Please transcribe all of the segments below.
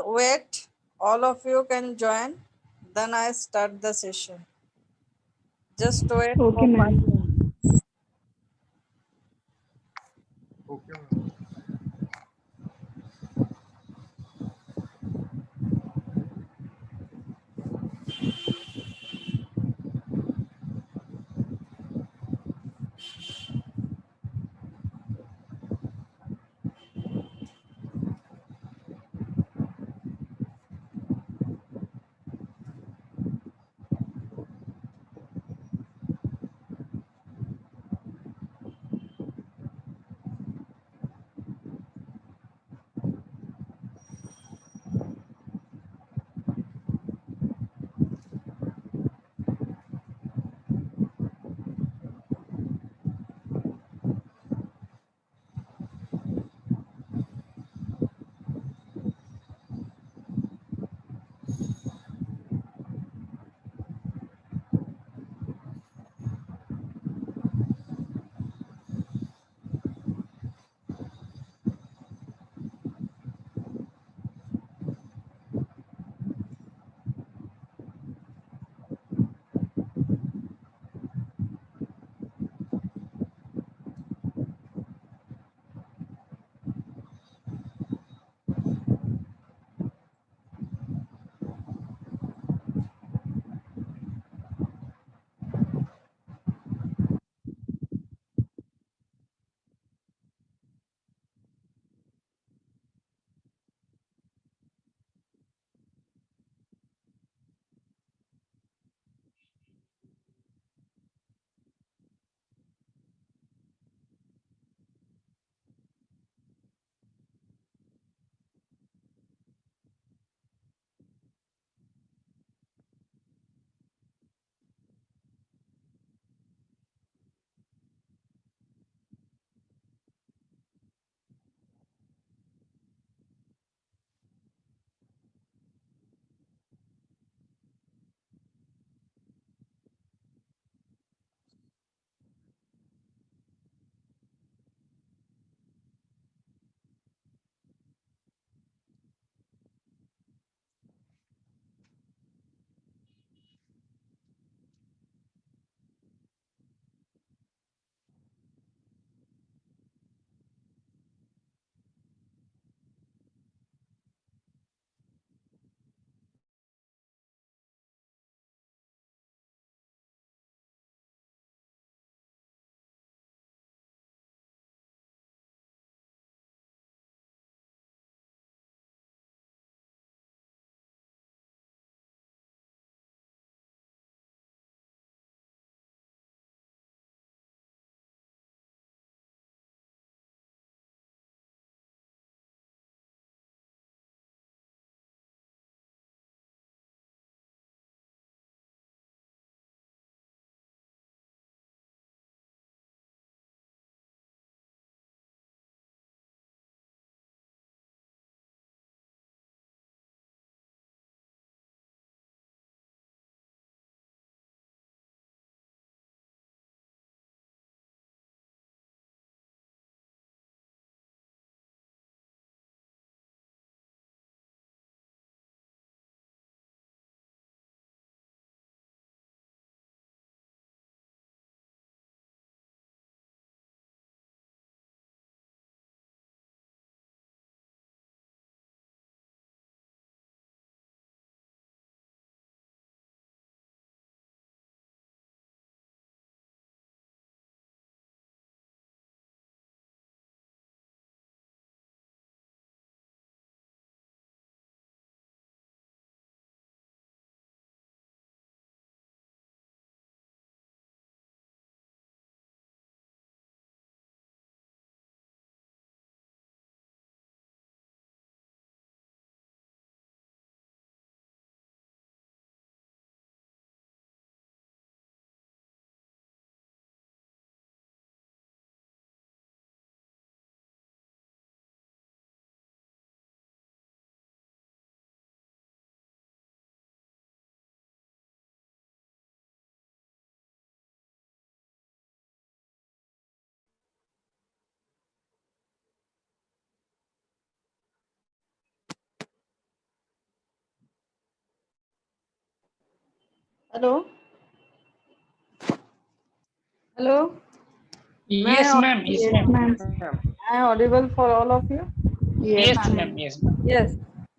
Wait, all of you can join. Then I start the session. Just wait Okay, for ma'am. 5 minutes. Okay, ma'am. Hello hello Yes, ma'am. Yes, ma'am. I audible for all of you? Yes, ma'am. Yes, ma'am. Yes.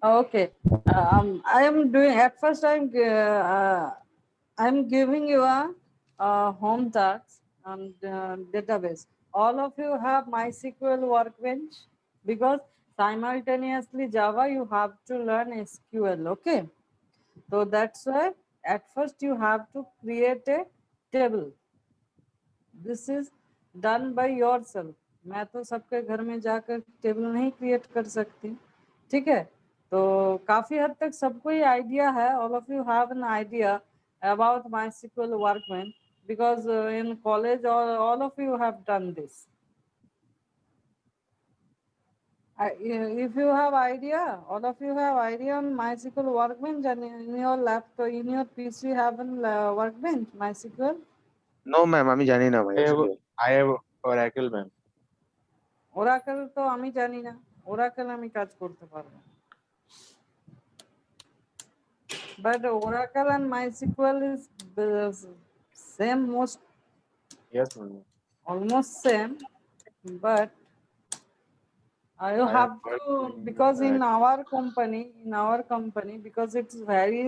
Okay. I am doing at first. I'm giving you a home task and database. All of you have MySQL Workbench because simultaneously Java you have to learn SQL. Okay. So that's why at first you have to create a table. This is done by yourself. मैं तो सबके घर में जाकर table नहीं create कर सकती, ठीक है? तो काफी हद तक सबको ही आइडिया है. All of you have an idea about MySQL Workbench because in college all of you have done this. If you have idea, all of you have idea on MySQL Workbench and in your laptop, in your PC have a Workbench, MySQL. No, ma'am, আমি জানি না ভাই। I have Oracle, ma'am. Oracle তো আমি জানি না, Oracle আমি কাজ করতে পারবো। But Oracle and MySQL is the same, Yes, ma'am. almost same, but you have to, because in our company, because it's vary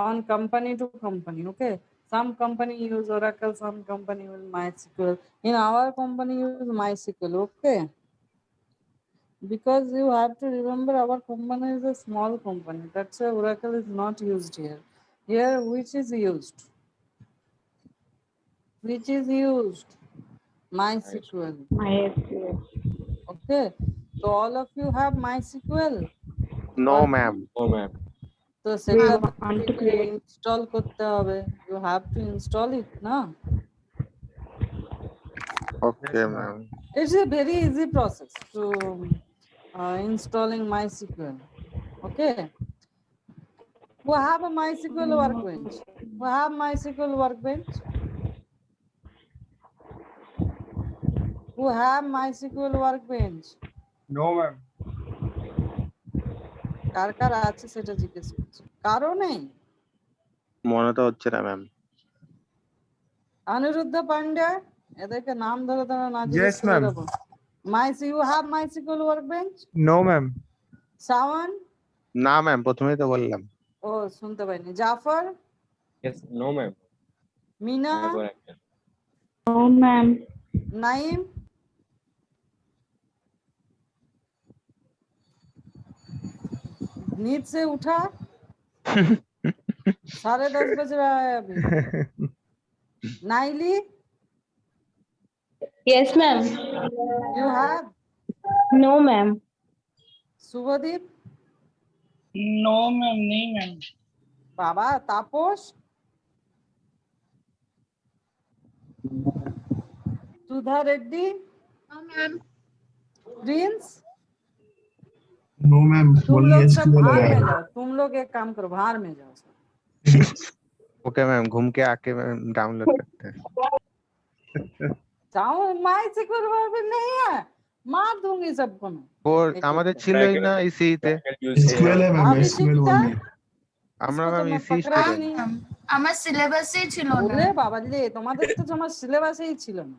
on company to company. Okay, some company use Oracle, some company use MySQL. In our company use MySQL. Okay, because you have to remember our company is a small company, that's why Oracle is not used here. Here which is used MySQL. Okay, so all of you have MySQL. No, ma'am. No, ma'am. তো সেটা install করতে হবে, you have to install it না. Okay, ma'am. It's a very easy process to installing MySQL. Okay, who have a MySQL Workbench? Who have MySQL Workbench? Who have MySQL Workbench? No, ma'am. কার কার আছে সেটা জিজ্ঞেস করছি, কারো নেই? মনে তো হচ্ছে না ম্যাম। অনিরুদ্ধ পান্ডে, এদেরকে নাম ধরে ধরে না জিজ্ঞেস Yes, করে ma'am. দেবো। You have MySQL Workbench? No, ma'am. Sawan? না ম্যাম, প্রথমেই তো বললাম। ও শুনতে পাইনি। Zafar? Yes, no, ma'am. Meena? I have Oracle. No, ma'am. नाइम? नींद से उठा? 10:30 बज रहा है अभी। नाइली? Yes, ma'am. You have? No, ma'am. Shubhdeep? No, ma'am. नहीं, ma'am. Baba Taposh? Sudha Reddy? No, ma'am. Prince? No, ma'am. तुम Only लोग सब SQL बाहर है। में जाओ, तुम लोग एक काम करो, बाहर में जाओ। ओके मैम, घूम के आके मैम डाउनलोड करते हैं। जाओ, MySQL Workbench नहीं है, मार दूंगी सबको मैं। वो আমাদের ছিলই না ইসিতে। SQL है मैम, SQL only। আমরা इसको तो ম্যাম मैं ইসি पकड़ा ही স্টুডেন্ট। नहीं। আমার সিলেবাসেই ছিল না। ওরে বাবা রে, তোমাদের তো তোমার সিলেবাসেই ছিল না।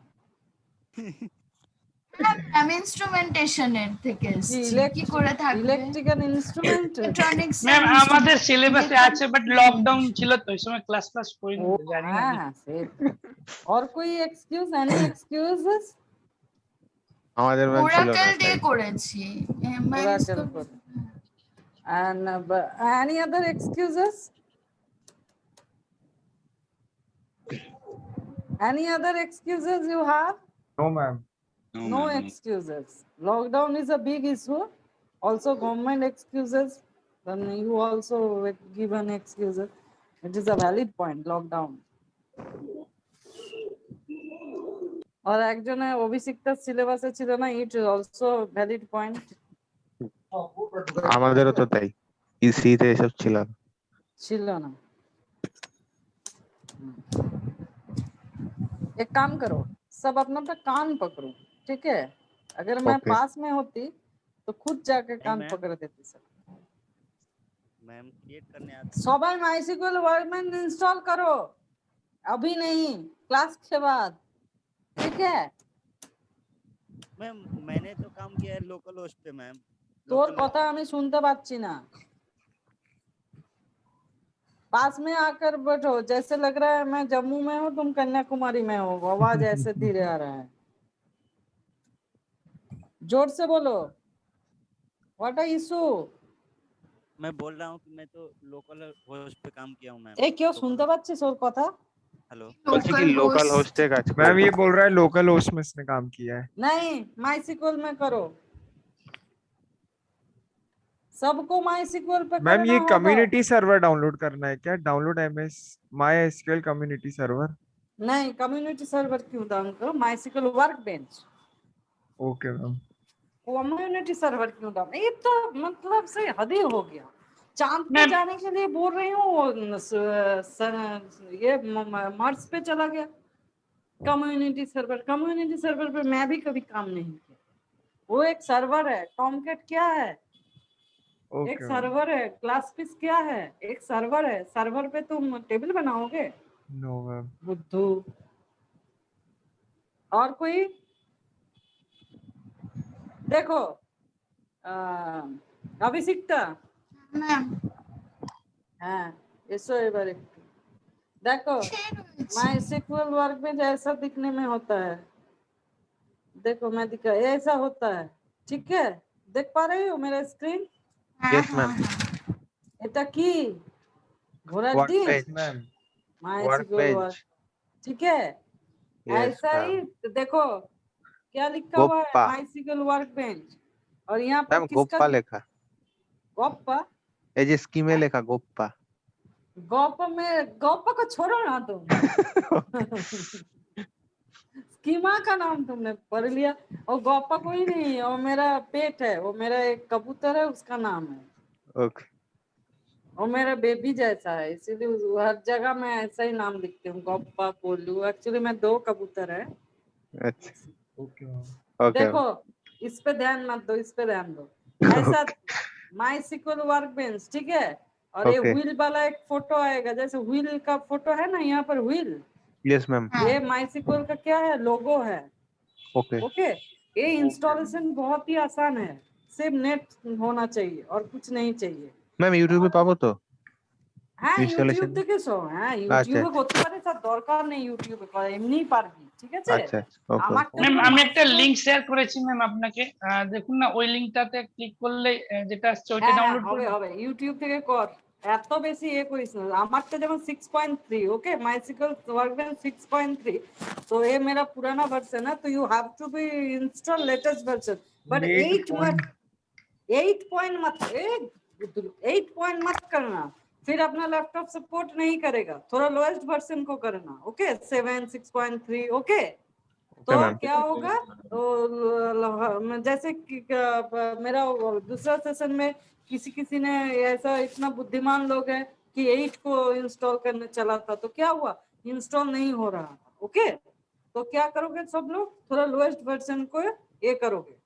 আমি ইনস্ট্রুমেন্টেশনের থেকে এসেছি, কি করে থাকবে? Electrical instrument. ইলেকট্রনিক্স Ma'am, আমাদের সিলেবাসে আছে, বাট লকডাউন ছিল তো, এই সময় ক্লাস করিনি, ও জানি না। হ্যাঁ সে। और कोई एक्सक्यूज, एनी एक्सक्यूजेस? আমাদের ম্যাম ছিল না। ওরাকেল দিয়ে করেছি। Oracle করে। And any other excuses? Any other excuses you have? No ma'am. No excuses. Lockdown is a big issue. Also government excuses. Then you also give an excuses. It is a valid point, lockdown. और একজনের অভিষিক্তার সিলেবাসে ছিল না, it is also valid point. আমাদেরও তো তাই, ইসিতে এসব ছিল না। ছিল না। एक काम करो, सब अपना अपना कान पकड़ो, ठीक है? अगर मैं Okay. पास में होती तो खुद जाके कान ma'am. पकड़ देती सब। मैम क्रिएट करने आते সবাই MySQL Workbench इंस्टॉल करो। अभी नहीं, क्लास के बाद, ठीक है? मैम मैंने तो काम किया है लोकल होस्ट पे मैम। তোর लोकल কথা আমি শুনতে পাচ্ছি না। पास में आकर बैठो, जैसे लग रहा है मैं जम्मू में हूँ, तुम कन्याकुमारी में हो, आवाज ऐसे धीरे आ रहा है। जोर से बोलो, व्हाट आर इशू? मैं बोल रहा हूँ कि मैं तो लोकल होस्ट पे काम किया हूँ मैम। ए क्यों শুনতে পাচ্ছিস ওর কথা? हेलो। বলছি কি লোকাল হোস্টে কাজ করে। मैम ये बोल रहा है लोकल होस्ट में इसने काम किया है। नहीं, माईसीक्वल में करो, सबको माईसीक्वल पे मैम करना ये होगा। कम्युनिटी सर्वर डाउनलोड करना है क्या? Download MS my SQL community server. नहीं, कम्युनिटी सर्वर क्यों डाउन करो, MySQL workbench. Okay ma'am. Community server क्यों डाउन? ये तो मतलब से हद ही हो गया। चांद पे मैम- जाने के लिए बोल रही हूँ, ये मार्स पे चला गया। कम्युनिटी सर्वर पे मैं भी कभी काम नहीं किया। वो एक सर्वर है, टॉमकेट क्या है? एक ओके सर्वर है, क्लासपिस क्या है? एक सर्वर है, सर्वर पे तुम टेबल बनाओगे? No ma'am. बुद्धू। और कोई? देखो अभिषिक्ता, ম্যাম হ্যাঁ এসো এবার একটু देखो, माईसीक्वल वर्कबेंच ऐसा दिखने में होता है। देखो मैं दिखा, ऐसा होता है, ठीक है? देख पा रही हो मेरा स्क्रीन? Yes ma'am. এটা কি? घोड़ा the workbench ma'am MySQL work, workbench ठीक है? यस ऐसा ही मैम। देखो, क्या लिखा हुआ है? गोप्पा माईसीक्वल वर्कबेंच। और यहाँ पर मैम किसका गोप्पा লেখা, गोप्पा? এই যে স্কিমে লেখা গোপ্পা। गोप्पा में, गोप्पा को छोड़ो ना तुम। स्कीमा का नाम तुमने पढ़ लिया, और गोप्पा कोई नहीं है, वो मेरा पेट है, वो मेरा एक कबूतर है, उसका नाम है। ओके वो मेरा बेबी जैसा है, इसीलिए हर जगह मैं ऐसा ही नाम लिखती हूँ, गोप्पा कोल्लू। एक्चुअली मैं 2 कबूतर है। अच्छा ओके मैम। ओके देखो, इस पे ध्यान मत दो, इस पे ध्यान दो। ऐसा माईसीक्वल वर्कबेंच, ठीक है? और ये Okay. व्हील वाला एक फोटो आएगा, जैसे व्हील का फोटो है ना, यहाँ पर व्हील, यस मैम। ये माईसीक्वल का क्या है? लोगो है। ओके ओके, ये इंस्टॉलेशन बहुत ही आसान है, सिर्फ नेट होना चाहिए और कुछ नहीं चाहिए। ম্যাম ইউটিউবে পাবো তো হ্যাঁ, ইনস্টলেশন? ইউটিউব থেকে হ্যাঁ, ইউটিউবে করতে পারে, তার দরকার নেই ইউটিউবে করা, এমনিই পারবি, ঠিক আছে? আচ্ছা ওকে আমারটা ম্যাম পুরো আমি একটা মাস্টার। লিংক শেয়ার করেছি ম্যাম আপনাকে, দেখুন না ওই লিংকটাতে ক্লিক করলে যেটা আসছে ওইটা হ্যাঁ ডাউনলোড হবে করবেন। হবে, ইউটিউব থেকে কর, এত বেশি এ করিস না। আমারটা যেমন 6.3, ओके, माईसीक्वल वर्कबेंच 6.3, तो ये मेरा पुराना वर्जन है, तो you have to be install latest version. But 8 मत, 8 पॉइंट मत, 8 पॉइंट मत करना, फिर अपना लैपटॉप सपोर्ट नहीं करेगा। थोड़ा लोएस्ट वर्जन को करना, ओके? 7, 6.3, ओके? तो मैम। क्या होगा, तो जैसे कि मेरा दूसरा सेशन में किसी ने ऐसा, इतना बुद्धिमान लोग है कि 8 को इंस्टॉल करने चला था, तो क्या हुआ, इंस्टॉल नहीं हो रहा, ओके? तो क्या करोगे सब लोग, थोड़ा लोएस्ट वर्जन को ये करोगे।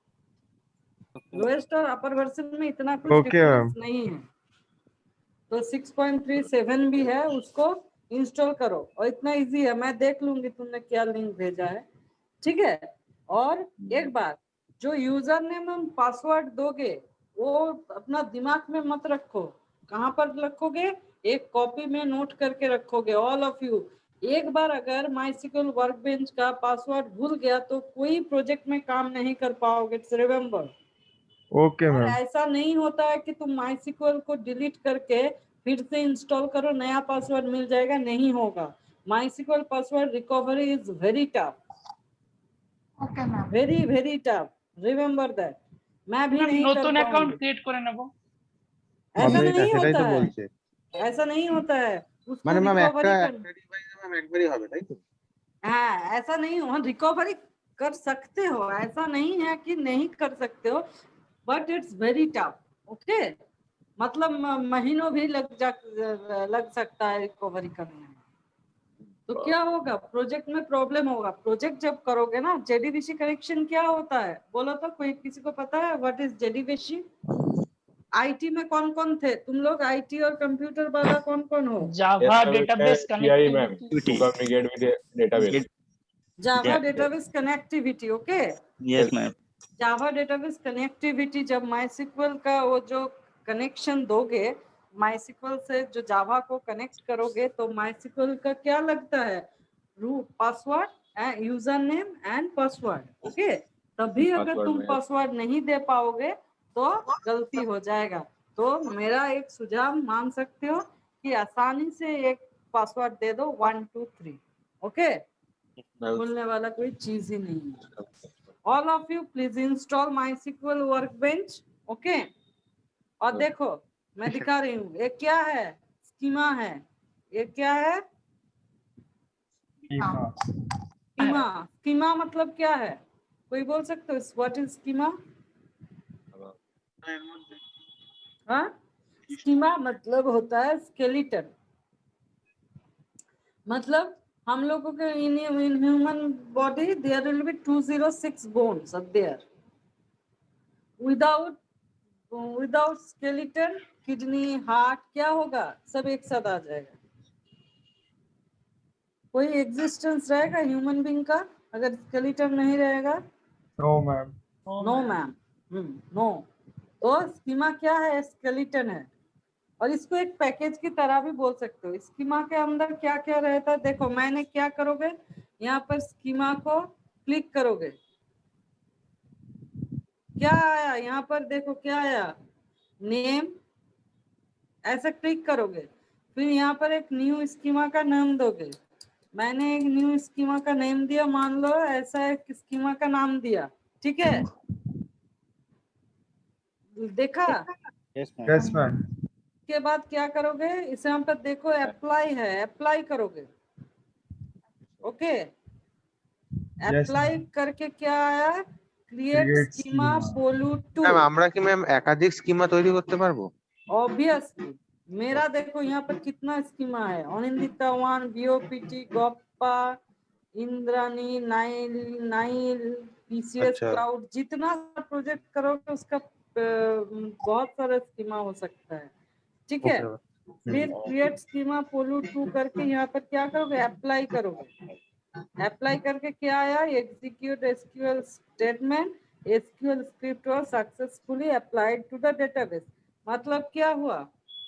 लोएस्ट और अपर वर्जन में इतना कुछ Okay, डिफरेंस नहीं है, तो 6.37 भी है, उसको इंस्टॉल करो, और इतना इजी है। मैं देख लूंगी तुमने क्या लिंक भेजा है, ठीक है? और एक बात, जो यूजर नेम और पासवर्ड दोगे, वो अपना दिमाग में मत रखो। कहाँ पर रखोगे? एक कॉपी में नोट करके रखोगे, ऑल ऑफ यू। एक बार अगर माईसीक्वल वर्कबेंच का पासवर्ड भूल गया तो कोई प्रोजेक्ट में काम नहीं कर पाओगे, रिमेम्बर। ओके और मैम। ऐसा नहीं होता है कि तुम माईसीक्वल को डिलीट करके फिर से इंस्टॉल करो, नया पासवर्ड मिल जाएगा, नहीं होगा। MySQL password recovery is very tough, okay ma'am very very tough, remember that. मैं भी ম্যাম नहीं कर নতুন অ্যাকাউন্ট पाऊंगी। ক্রিয়েট করে নেব। ऐसा হবে नहीं সেটাই होता তো है, বলছে। ऐसा नहीं होता है, उसको মানে ম্যাম একটা रिकवरी कर, একটা ডিভাইসে ম্যাম একবারই হবে তাই তো? हाँ ऐसा नहीं हो, रिकवरी कर सकते हो, ऐसा नहीं है कि नहीं कर सकते हो, but it's very tough, okay? मतलब महीनों भी लग सकता है रिकवरी करने में। तो क्या होगा, प्रोजेक्ट में प्रॉब्लम होगा। प्रोजेक्ट जब करोगे ना, जेडीबीसी कनेक्शन क्या होता है बोलो तो, कोई किसी को पता है व्हाट इज जेडीबीसी? आईटी में कौन कौन थे तुम लोग? आईटी और कंप्यूटर वाला कौन कौन हो? जावा Yes, ma'am. Database CI, ma'am. Connectivity To communicate with the database. Java Yeah. Database connectivity, okay. Yes, ma'am. Java database connectivity, जब माइस्क्ल का वो जो कनेक्शन दोगे, माइस्क्ल से जो जावा को कनेक्ट करोगे, तो माइस्क्ल का क्या लगता है? Root, password and user name and password, okay. तभी अगर Password तुम में। पासवर्ड नहीं दे पाओगे तो गलती हो जाएगा। तो मेरा एक सुझाव मान सकते हो कि आसानी से एक पासवर्ड दे दो 1 2 3, ओके। Ma'am. भूलने वाला कोई चीज ही नहीं है। All of you please install MySQL Workbench, okay? और Okay. देखो मैं दिखा रही हूँ, ये क्या है? स्कीमा है। ये क्या है? Schema. स्कीमा। स्कीमा मतलब क्या है? कोई बोल सकते हो? What is schema? हाँ, स्कीमा मतलब होता है स्केलेटन। मतलब हम लोगों के in human body there will be 206 bones are there. Without skeleton, kidney, heart क्या होगा? सब एक साथ आ जाएगा। कोई एग्जिस्टेंस रहेगा ह्यूमन बीइंग का अगर स्केलेटन नहीं रहेगा? No, ma'am. No ma'am, no. तो स्कीमा क्या है? स्केलेटन है। और इसको एक पैकेज की तरह भी बोल सकते हो। स्कीमा के अंदर क्या क्या रहता है देखो। मैंने क्या करोगे, यहाँ पर स्कीमा को क्लिक करोगे, क्या आया यहाँ पर? देखो क्या आया, नेम। ऐसा क्लिक करोगे, फिर यहाँ पर एक न्यू स्कीमा का नाम दोगे। मैंने एक न्यू स्कीमा का नेम दिया, मान लो ऐसा एक स्कीमा का नाम दिया, ठीक है? देखा? Yes, ma'am. Yes, ma'am. के बाद क्या करोगे, इसे यहाँ पर देखो अप्लाई है, अप्लाई करोगे, ओके। अप्लाई करके क्या आया? Create Create schema schema. पोलू 2। Ma'am আমরা কি ম্যাম একাধিক স্কিমা তৈরি করতে পারবো? ऑब्वियसली मेरा देखो यहाँ पर कितना स्कीमा है। Anindita 1, BOPT, गोप्पा, Indrani, Nile, PCS अच्छा। क्लाउड, जितना प्रोजेक्ट करोगे उसका बहुत सारा स्कीमा हो सकता है, ठीक है? फिर क्रिएट स्कीमा पोलू 2 करके यहाँ पर क्या करोगे? अप्लाई करोगे। अप्लाई करके क्या आया? Execute SQL statement, SQL script was successfully applied to the database. मतलब क्या हुआ?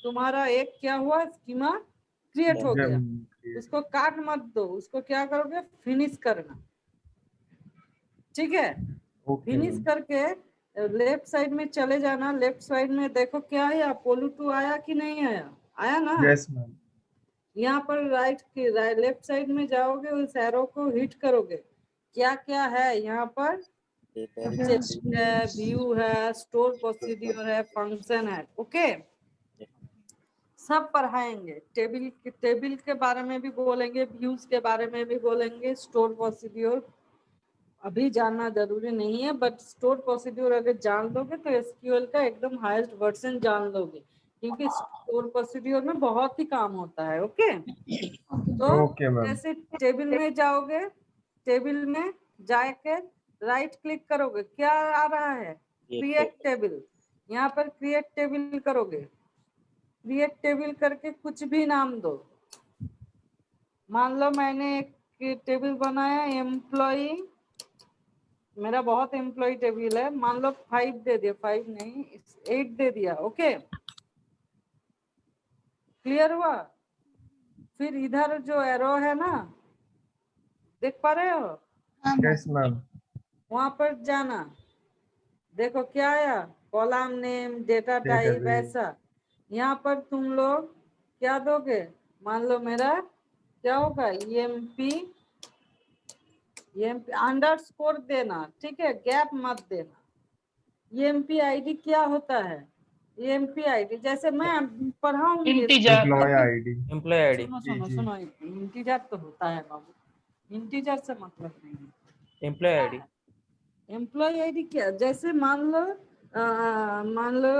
तुम्हारा एक क्या हुआ? स्कीमा क्रिएट हो गया। उसको काट मत दो, उसको क्या करोगे? फिनिश करना, ठीक है? Okay, finish ma'am. करके लेफ्ट साइड में चले जाना। लेफ्ट साइड में देखो क्या आया? पोलू 2 आया कि नहीं आया? आया ना? Yes, ma'am. यहाँ पर लेफ्ट साइड में जाओगे, उस एरो को हिट करोगे, क्या क्या है यहाँ पर? व्यू है, स्टोर प्रोसीड्यूर है, फंक्शन है, ओके। सब पढ़ाएंगे। टेबल के बारे में भी बोलेंगे, व्यूज के बारे में भी बोलेंगे, स्टोर प्रोसीड्यूर अभी जानना जरूरी नहीं है, बट स्टोर प्रोसीड्यूर अगर जान लोगे तो एसक्यूएल का एकदम हाईएस्ट वर्जन जान लोगे, क्योंकि स्टोर प्रोसीड्यूर में बहुत ही काम होता है, ओके। तो Okay, ma'am. जैसे टेबल में जाओगे, टेबल में जाके राइट क्लिक करोगे, क्या आ रहा है? Create table. यहाँ पर क्रिएट टेबल करोगे। क्रिएट टेबल करके कुछ भी नाम दो। मान लो मैंने एक टेबल बनाया, एम्प्लॉई, मेरा बहुत एम्प्लॉय टेबल है, मान लो 5 दे दिया, 5 नहीं 8 दे दिया, ओके। क्लियर हुआ? फिर इधर जो एरो है ना, देख पा रहे हो? Yes, ma'am. वहां पर जाना, देखो क्या आया? Column name, data type, Database. ऐसा। यहाँ पर तुम लोग क्या दोगे? मान लो मेरा क्या होगा? ईएमपी अंडरस्कोर देना, ठीक है? गैप मत देना। ईएमपी आईडी क्या होता है? ईएमपी आईडी जैसे मैं पढ़ाऊंगी, integer Employee ID. Employee ID. सुनो सुनो जी। सुनो, इंटीजर तो होता है बाबू, इंटीजर से मतलब नहीं है। Employee ID. एम्प्लॉय आईडी क्या? जैसे मान लो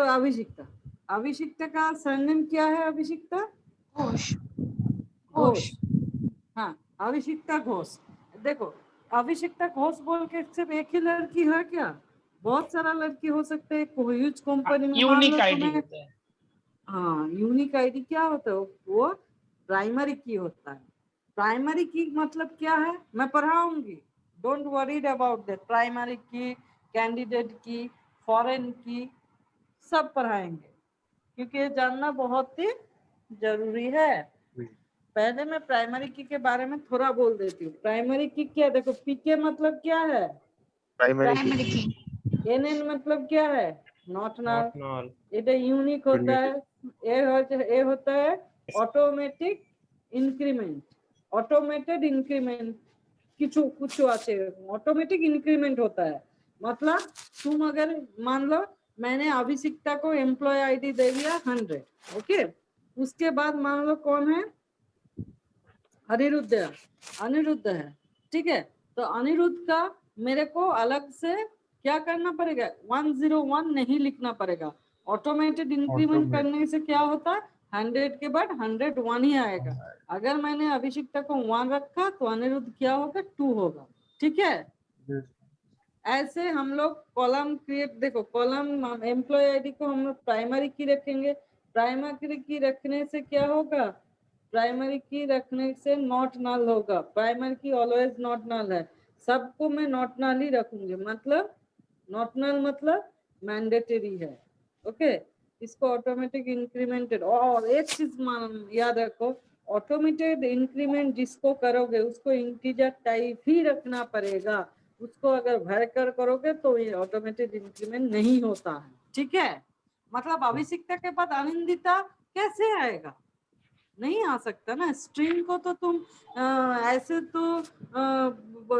अभिषिक्ता का सरनेम क्या है? अभिषिक्ता घोष। घोष, हाँ, अभिषिक्ता घोष। देखो अभिषिक्ता घोष बोल के सिर्फ एक ही लड़की है क्या? बहुत सारा लड़की हो सकते हैं, कोई ह्यूज कंपनी में मान यूनिक लो आईडी तुम्हें, होता है। हाँ यूनिक आईडी क्या होता है, वो प्राइमरी की होता है। प्राइमरी की मतलब क्या है, मैं पढ़ाऊंगी, don't worried about that. Primary की, कैंडिडेट की, फॉरेन की, सब पढ़ाएंगे, क्योंकि ये जानना बहुत ही जरूरी है। पहले मैं प्राइमरी की के बारे में थोड़ा बोल देती हूँ। प्राइमरी की क्या, देखो पीके मतलब क्या है, प्राइमरी की एनएन मतलब क्या है, नॉट नाल। null এটা ইউনিক होता है, ए होता है অটোমেটিক ইনক্রিমেন্ট, অটোমেটেড इंक्रीमेंट, কিছু কিছু আছে ऑटोमेटिक इंक्रीमेंट होता है। मतलब तुम अगर मान लो मैंने अभिषिक्ता को एम्प्लॉय आईडी दे दिया 100, ओके, उसके बाद मान लो कौन है, अनिरुद्ध है, अनिरुद्ध है, ठीक है, तो अनिरुद्ध का मेरे को अलग से क्या करना पड़ेगा, 101 नहीं लिखना पड़ेगा। Automated increment Automate. करने से क्या होता है, 100 के बाद 101 ही आएगा। अगर मैंने अभिषिक्ता को 1 रखा तो अनिरुद्ध क्या होगा, 2 होगा, ठीक है। Yes. ऐसे हम लोग कॉलम क्रिएट, देखो कॉलम एम्प्लॉय आईडी को हम लोग प्राइमरी की रखेंगे। प्राइमरी की रखने से क्या होगा, प्राइमरी की रखने से नॉट नल होगा। प्राइमरी की ऑलवेज नॉट नल है, सबको मैं नॉट नल ही रखूंगी, मतलब नॉट नल मतलब मैंडेटरी है, ओके। इसको ऑटोमेटिक इंक्रीमेंटेड, और एक चीज याद रखो, ऑटोमेटेड इंक्रीमेंट जिसको करोगे उसको इंटीजर टाइप ही रखना पड़ेगा। उसको अगर भर कर करोगे तो ये ऑटोमेटेड इंक्रीमेंट नहीं होता है, ठीक है। मतलब अभिषिक्ता के बाद आनंदिता कैसे आएगा, नहीं आ सकता ना। स्ट्रिंग को तो तुम ऐसे तो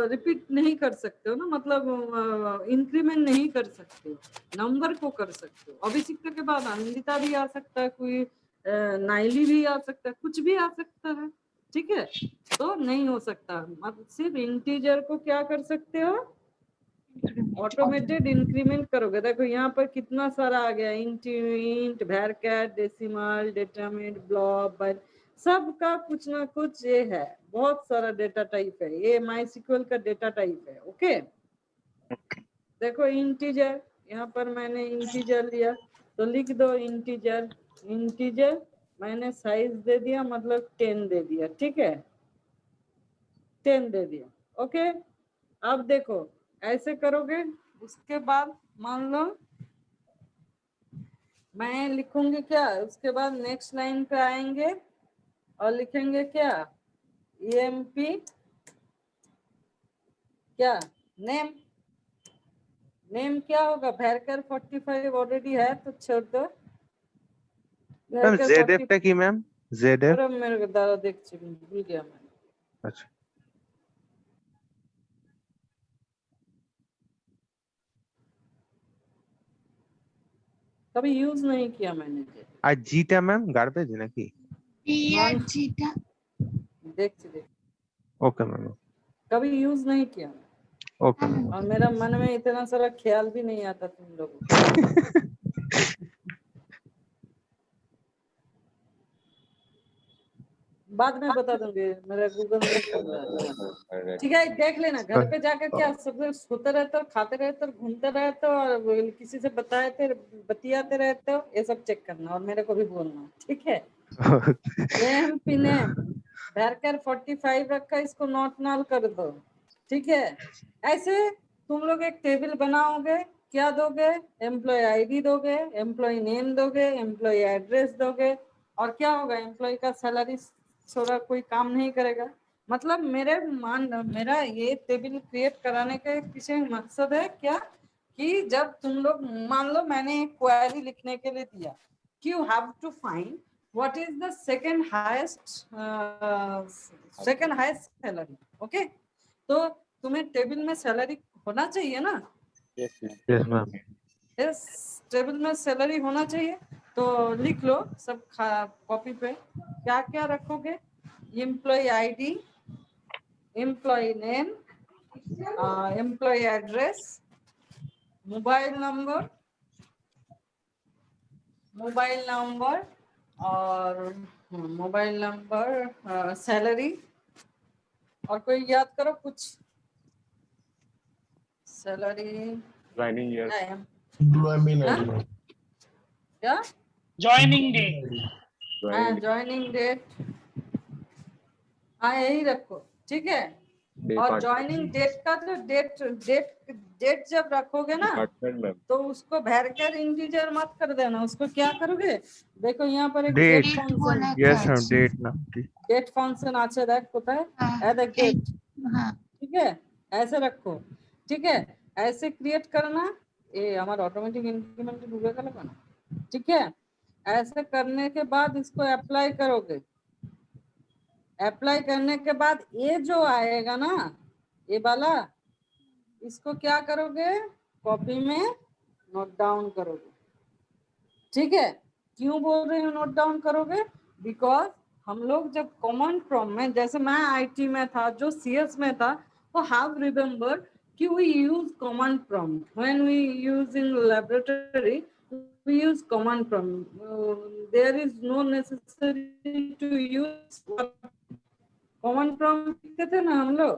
रिपीट नहीं कर सकते हो ना, मतलब इंक्रीमेंट नहीं कर सकते हो, नंबर को कर सकते हो। अभिषिक्ता के बाद आनंदिता भी आ सकता है, कोई नाइली भी आ सकता है, कुछ भी आ सकता है, ठीक है। तो नहीं हो सकता, मतलब सिर्फ इंटीजर को क्या कर सकते हो, ऑटोमेटेड इंक्रीमेंट करोगे। देखो यहाँ पर कितना सारा आ गया, इंट, वैरकैट, डेसिमल, डेटामिड, ब्लॉब, सबका कुछ ना कुछ ये है, बहुत सारा डेटा टाइप है, ये माइस्क्ल का डेटा टाइप है, ओके। देखो इंटीजर, यहाँ पर मैंने इंटीजर लिया तो लिख दो इंटीजर, इंटीजर मैंने साइज दे दिया, मतलब 10 दे दिया, ठीक है, 10 दे दिया, ओके। अब देखो ऐसे करोगे, उसके बाद मान लो मैं लिखूंगी क्या, उसके बाद नेक्स्ट लाइन पे आएंगे और लिखेंगे क्या, EMP क्या, नेम, नेम क्या होगा, भैरकर 45 ऑलरेडी है तो छोड़ दो। मैम भैरकर जेडएफ 40 টা কি ম্যাম, जेडएफ? और मेरे को दादा देख भूल गया मैं, अच्छा, कभी यूज नहीं किया मैंने ये। আর জিটা ম্যাম গার্বেজ নাকি? PRGটা देख ओके मैम, कभी यूज नहीं किया मैं। Okay ma'am. और मेरा मन में इतना सारा ख्याल भी नहीं आता तुम लोगों को। बाद में बता दूंगी, मेरा गूगल नहीं चल रहा है, ठीक है। देख लेना घर पे जाकर, क्या सब लोग सोते रहते हो, खाते रहते हो, घूमते रहते हो, और किसी से बतियाते रहते हो, ये सब चेक करना और मेरे को भी बोलना, ठीक है। EMP नेम भरकर 45 रखा, इसको नॉट नाल कर दो, ठीक है। ऐसे तुम लोग एक टेबल बनाओगे, क्या दोगे, एम्प्लॉय आईडी दोगे, एम्प्लॉय नेम दोगे, एम्प्लॉय एड्रेस दोगे, और क्या होगा, एम्प्लॉय का सैलरी छोड़ा कोई काम नहीं करेगा। मतलब मेरा ये टेबल क्रिएट कराने का पीछे मकसद है क्या, कि जब तुम लोग मान लो मैंने एक क्वेरी लिखने के लिए दिया कि you have to find what is the second highest salary, okay. तो तुम्हें टेबल में सैलरी होना चाहिए ना, यस मैम। इस टेबल में सैलरी होना चाहिए, तो लिख लो सब कॉपी पे, क्या क्या रखोगे, employee ID, employee name, employee address, mobile number और मोबाइल नंबर, सैलरी, और कोई याद करो कुछ, salary, joining year. Do I mean Huh? ID? क्या জয়নিং ডে हाँ Joining ज्वाइनिंग डेट, हाँ यही रखो, ठीक है। day और part. ज्वाइनिंग डेट का तो डेट जब रखोगे ना Department ma'am. तो उसको भर कर इंटीजर मत कर देना, उसको क्या करोगे, देखो यहाँ पर एक Date. Date function, Yes ma'am, date नाम की। डेट फंक्शन আছে দেখ কোথায়, हाँ, देख डेट, हाँ ठीक है, ऐसे रखो, ठीक है, ऐसे क्रिएट करना, ये हमारा ऑटोमेटिक इंक्रीमेंट डूबे का लगा ना, ठीक है। ऐसे करने के बाद इसको अप्लाई करोगे, अप्लाई करने के बाद ये जो आएगा ना, ये वाला, इसको क्या करोगे, कॉपी में नोट डाउन करोगे, ठीक है। क्यों बोल रही हूँ नोट डाउन करोगे, बिकॉज हम लोग जब कॉमन प्रॉम्प्ट में, जैसे मैं आईटी में था, जो सीएस में था, तो हैव रिमेंबर कि we use command prompt when we use in laboratory, we use command prompt. There is no necessary to use command prompt लिखते थे ना हम लोग,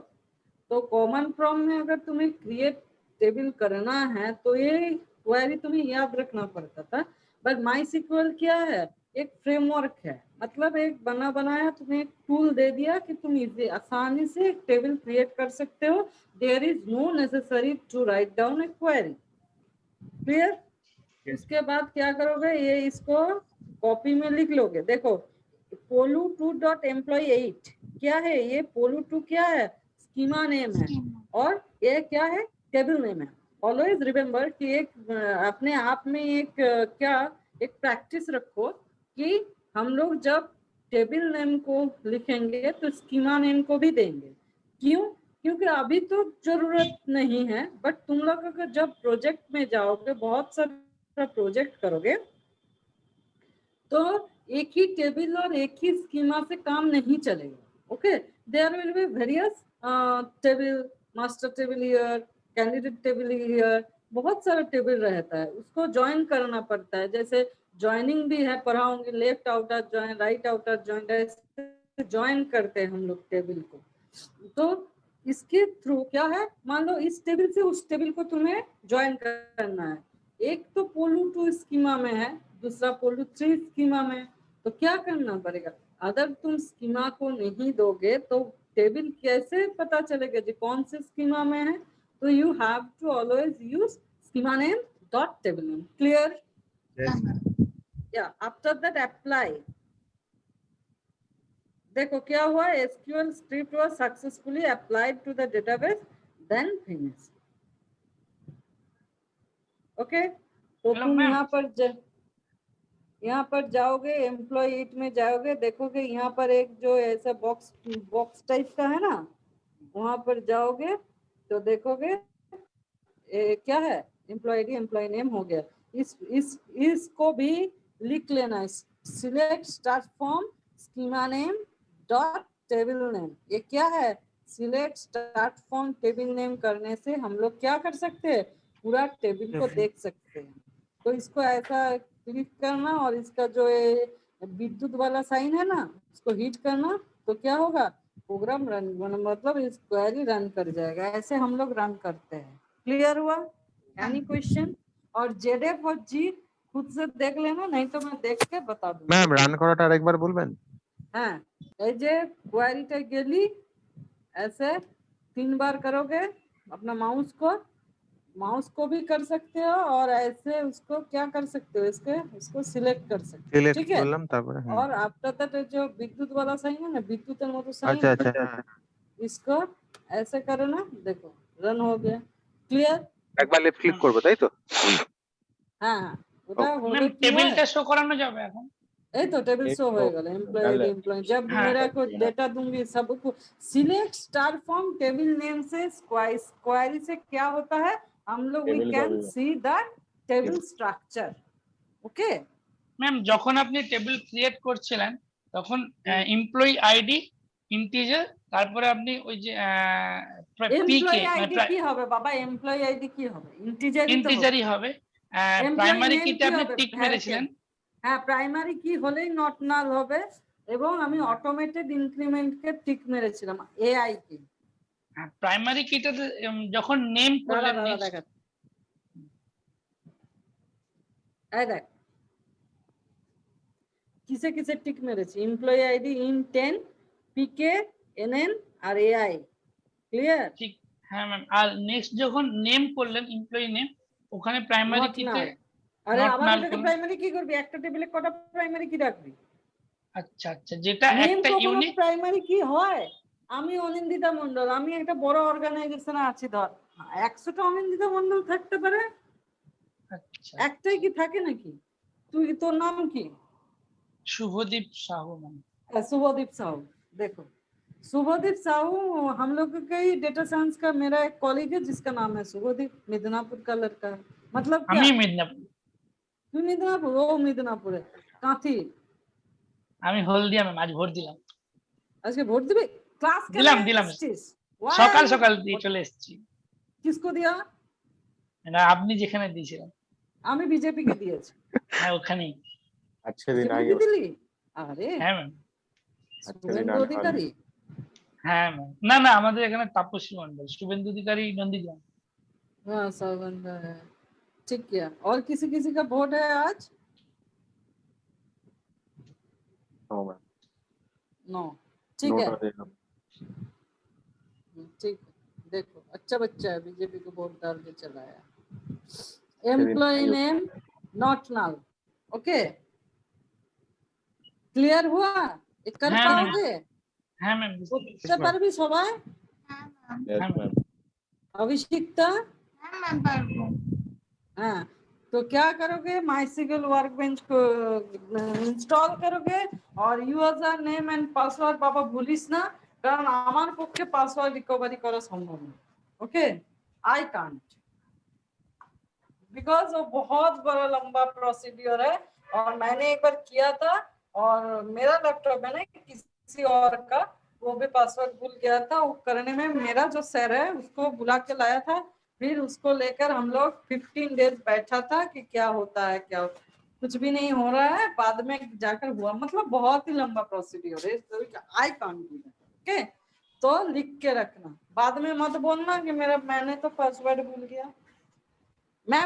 तो कॉमन प्रॉम्प्ट में अगर तुम्हें क्रिएट टेबल करना है तो ये क्वेरी तुम्हें याद रखना पड़ता था। बट माई सिक्वल क्या है, एक फ्रेमवर्क है, मतलब एक बना बनाया तुम्हें एक टूल दे दिया कि तुम इसे आसानी से एक टेबल क्रिएट कर सकते हो। There is no necessary to write down a query, clear. उसके बाद क्या करोगे, ये इसको कॉपी में लिख लोगे, देखो polu2.employee8 क्या है, ये polu2 क्या है, स्कीमा नेम है, और ये क्या है, टेबल नेम है। ऑलवेज रिमेम्बर कि एक अपने आप में एक क्या एक प्रैक्टिस रखो कि हम लोग जब टेबल नेम को लिखेंगे तो स्कीमा नेम को भी देंगे। क्यों, क्योंकि अभी तो जरूरत नहीं है, बट तुम लोग अगर जब प्रोजेक्ट में जाओगे, बहुत सारा प्रोजेक्ट करोगे, तो एक ही टेबल और एक ही स्कीमा से काम नहीं चलेगा। Okay, there will be various table, master table here, candidate table here, बहुत सारा टेबल रहता है, उसको ज्वाइन करना पड़ता है। जैसे ज्वाइनिंग भी है, पढ़ाऊंगे, left outer join, right outer join, join करते हैं हम लोग टेबल को। तो इसके थ्रू क्या है, मान लो इस टेबल से उस टेबल को तुम्हें ज्वाइन करना है, एक तो polu2 स्कीमा में है, दूसरा polu3 स्कीमा में, तो क्या करना पड़ेगा, अगर तुम स्कीमा को नहीं दोगे तो टेबल कैसे पता चलेगा जी कौन से स्कीमा में है, तो you have to always use schema name dot table name, clear. या आफ्टर दैट अप्लाई, देखो क्या हुआ, SQL script was successfully applied to the database, then finish. Okay, तो Hello, तुम ma'am. यहाँ पर जाओगे, एम्प्लॉय8 में जाओगे, देखोगे यहाँ पर एक जो ऐसा बॉक्स टाइप का है ना, वहां पर जाओगे तो देखोगे क्या है, एम्प्लॉय आईडी, एम्प्लॉय नेम हो गया। इसको भी लिख लेना, select start from schema name dot table name. ये क्या है, select start from table name करने से हम लोग क्या कर सकते हैं, पूरा टेबल को देख सकते हैं। तो इसको ऐसा क्लिक करना और इसका जो विद्युत वाला साइन है ना, उसको हिट करना, तो क्या होगा, प्रोग्राम रन, मतलब इस क्वेरी रन कर जाएगा। ऐसे हम लोग रन करते हैं, क्लियर हुआ। Any question. और जेडेफ और जी खुद से देख लेना, नहीं तो मैं देख के बता दूंगा। ম্যাম রান করাটা আরেকবার বলবেন। হ্যাঁ, এই যে কোয়ারিটা গেলি, ऐसे 3 बार करोगे, अपना माउस को भी कर सकते हो, और ऐसे उसको क्या कर सकते हो, इसको सिलेक्ट कर सकते हो, সিলেক্ট ठीक है। করলাম তারপরে হুম। और आफ्टर दैट जो विद्युत वाला साइन है ना, विद्युत मतो साइन, আচ্ছা আচ্ছা इसको ऐसे करो ना, देखो रन हो गया, क्लियर। একবার লেফট ক্লিক করব তাই তো? হ্যাঁ, ওটা হবে ম্যাম কি হয়, টেবিলটা শো করানো যাবে এখন? এই তো টেबल एक शो तो हो गया, एम्प्लॉय पहले एम्प्लॉय, जब हाँ। मेरा को डेटा दूंगी सबको, select star from table name से क्वेरी से क्या होता है, हम लोग वी Table कैन का भी। See the table structure. Okay, ma'am যখন আপনি টেবিল ক্রিয়েট করছিলেন তখন এমপ্লয়ি আইডি ইন্টিজার, তারপরে আপনি ওই যে পিকে এমপ্লয়ি আইডি কি হবে বাবা, এমপ্লয়ি আইডি কি হবে, ইন্টিজারই তো হবে। ইন্টিজারই হবে। প্রাইমারি name কিতে কি আপনি হবে? Tick Varchar। মেরেছিলেন। হ্যাঁ, প্রাইমারি কি হলেই নট নাল হবে, এবং আমি অটোমেটেড ইনক্রিমেন্ট কে টিক মেরেছিলাম, এআই কি। প্রাইমারি কিতে যখন নেম করলেন, দেখা এই দেখ কিসে কিসে টিক মেরেছি, employee ID in 10, PK, NN আর এআই। ক্লিয়ার? ঠিক, হ্যাঁ ম্যাম। আর নেক্সট যখন নেম করলেন, এমপ্লয়ি নেম, ওখানে প্রাইমারি Not কিতে null। আরে নট আবার নাল ওটাকে কোন? প্রাইমারি কি করবি? একটা টেবিলে কটা প্রাইমারি কি রাখবি? আচ্ছা আচ্ছা, যেটা নেম একটা কখনো ইউনিক। প্রাইমারি কি হয়? আমি অনিন্দিতা মন্ডল, আমি একটা বড় অর্গানাইজেশনে আছি, ধর 100টা অনিন্দিতা মন্ডল থাকতে পারে, আচ্ছা, একটাই কি থাকে নাকি? তুই, তোর নাম কি? শুভদীপ সাহু ম্যাম। शुभदीप साहू। देखो शुभदीप साहू हम लोग का ही डेटा साइंस का मेरा एक कॉलीग है जिसका नाम है शुभदीप, मिदनापुर का लड़का है। मतलब क्या? আমি মিদনাপুর। तू मिदनापुर, वो मिदनापुर है। काथी আমি হলদিয়া ম্যাম, আজ ভোট দিলাম। আজকে ভোট দিবি? ক্লাস দিলাম দিলাম, সকাল সকাল দিয়ে চলে এসেছি। किसको दिया? না, আপনি যেখানে দিয়েছিলেন। আমি বিজেপি কে দিয়েছি। হ্যাঁ, ওখানেই। अच्छे दिन বিজেপি आएंगे। কে দিলি? আরে হ্যাঁ ম্যাম। শুভেন্দু অধিকারী। হ্যাঁ ম্যাম। না না, আমাদের এখানে তাপসী মন্ডল, শুভেন্দু অধিকারী নন্দীগ্রাম। हाँ सब बंदा है। ठीक किया। और किसी किसी का वोट है आज? No ma'am. नो। ठीक है, नोटा देगा। ठीक है। देखो अच्छा बच्चा है, बीजेपी को वोट डाल के चलाया। एम्प्लॉय नेम नॉट नाल। ओके, क्लियर हुआ? ये कर हाँ, पाओगे? হ্যাঁ ম্যাম। করতে পারবি সবাই? Yes ma'am. अभिषिक्ता? হ্যাঁ ম্যাম পারবো। हाँ, तो क्या करोगे? माइसिकल वर्कबेंच को इंस्टॉल करोगे और यूजर नेम एंड पासवर्ड बाबा भूलिस ना, কারণ আমার পক্ষে পাসওয়ার্ড রিকভারি করা সম্ভব না। ओके, आई कांट, बिकॉज वो बहुत बड़ा लंबा प्रोसीड्योर है और मैंने एक बार किया था और मेरा लैपटॉप है ना किसी और का, वो भी पासवर्ड भूल गया था। वो करने में मेरा जो सर है उसको बुला के लाया था, फिर उसको लेकर हम लोग 15 डेज बैठा था कि क्या होता है क्या होता है। कुछ भी नहीं हो रहा है, बाद में जाकर हुआ। मतलब बहुत ही लंबा प्रोसीड्योर है, I can't do that. Okay, तो लिख के रखना, बाद में मत बोलना कि मैंने तो पासवर्ड भूल गया। मैं